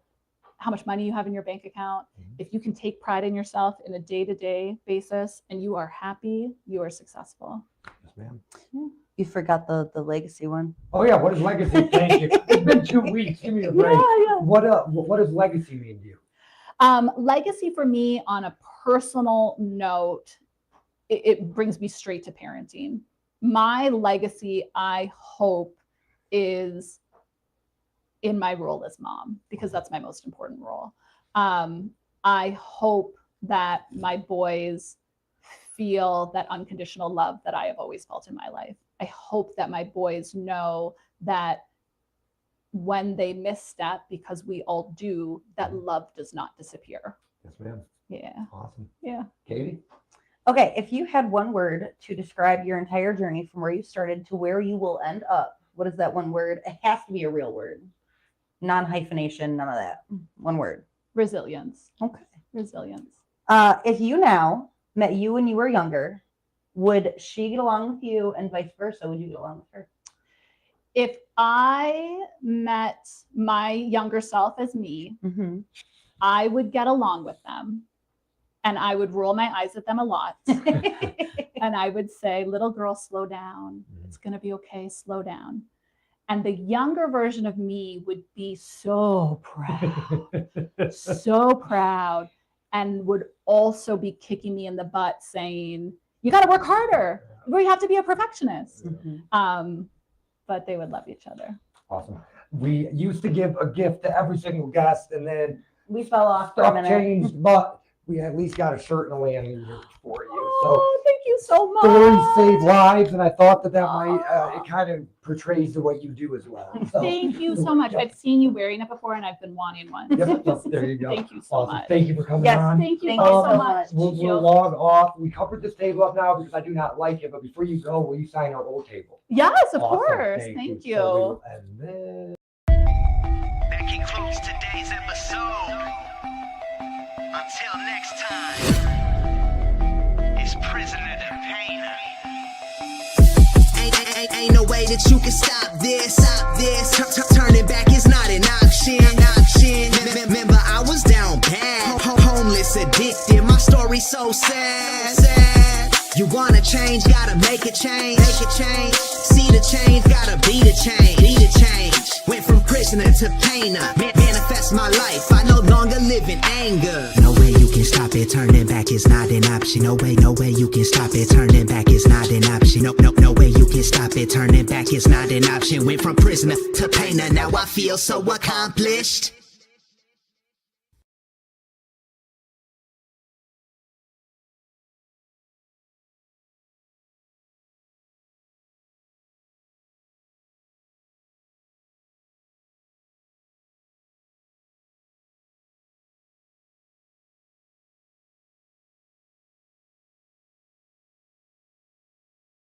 D: how much money you have in your bank account. If you can take pride in yourself in a day-to-day basis and you are happy, you are successful.
A: Yes, ma'am.
E: You forgot the legacy one.
A: Oh yeah, what is legacy? Thank you. It's been 2 weeks. Give me a break.
D: Yeah.
A: What does legacy mean to you?
D: Legacy for me, on a personal note, it brings me straight to parenting. My legacy, I hope, is in my role as mom, because that's my most important role. I hope that my boys feel that unconditional love that I have always felt in my life. I hope that my boys know that when they misstep, because we all do, that love does not disappear.
A: Yes, ma'am.
D: Yeah.
A: Awesome.
D: Yeah.
A: Katie?
E: Okay, if you had one word to describe your entire journey from where you started to where you will end up, what is that one word? It has to be a real word. Non-hyphenation, none of that. One word.
D: Resilience.
E: Okay.
D: Resilience.
E: If you now met you when you were younger, would she get along with you, and vice versa? Would you get along with her?
D: If I met my younger self as me,
E: Mm-hmm.
D: I would get along with them, and I would roll my eyes at them a lot. And I would say, little girl, slow down. It's going to be okay. Slow down. And the younger version of me would be so proud, so proud, and would also be kicking me in the butt saying, you got to work harder. We have to be a perfectionist.
E: Mm-hmm.
D: But they would love each other.
A: Awesome. We used to give a gift to every single guest, and then
E: We fell off for a
A: stuff
E: minute.
A: changed, but we at least got a shirt and a landing gear for you. So
D: Oh, thank you so much.
A: stories save lives, and I thought that might it kind of portrays to what you do as well. So,
D: Thank you so much. I've seen you wearing it before, and I've been wanting one.
A: yep, there you go.
D: Thank you so
A: Awesome.
D: much.
A: Thank you for coming
E: Yes,
A: on.
D: Thank you
E: Thank
D: all
E: you
D: so
E: so
D: much.
E: much.
A: We'll log off. We covered this table up now because I do not like it. But before you go, will you sign our old table?
D: Yes, of
A: Awesome.
D: course. Thank you.
A: So we will end this.
B: That concludes today's episode. Until next time, it's Prisoner to Painter. Ain't no way that you can stop this. Turning back is not an option. Remember, I was down bad, homeless, addicted. My story so sad. You wanna change, gotta make a change. See the change, gotta be the change. Went from prisoner to painter. Manifest my life. I no longer live in anger. No way you can stop it. Turning back is not an option. No way you can stop it. Turning back is not an option. No way you can stop it. Turning back is not an option. Went from prisoner to painter. Now I feel so accomplished.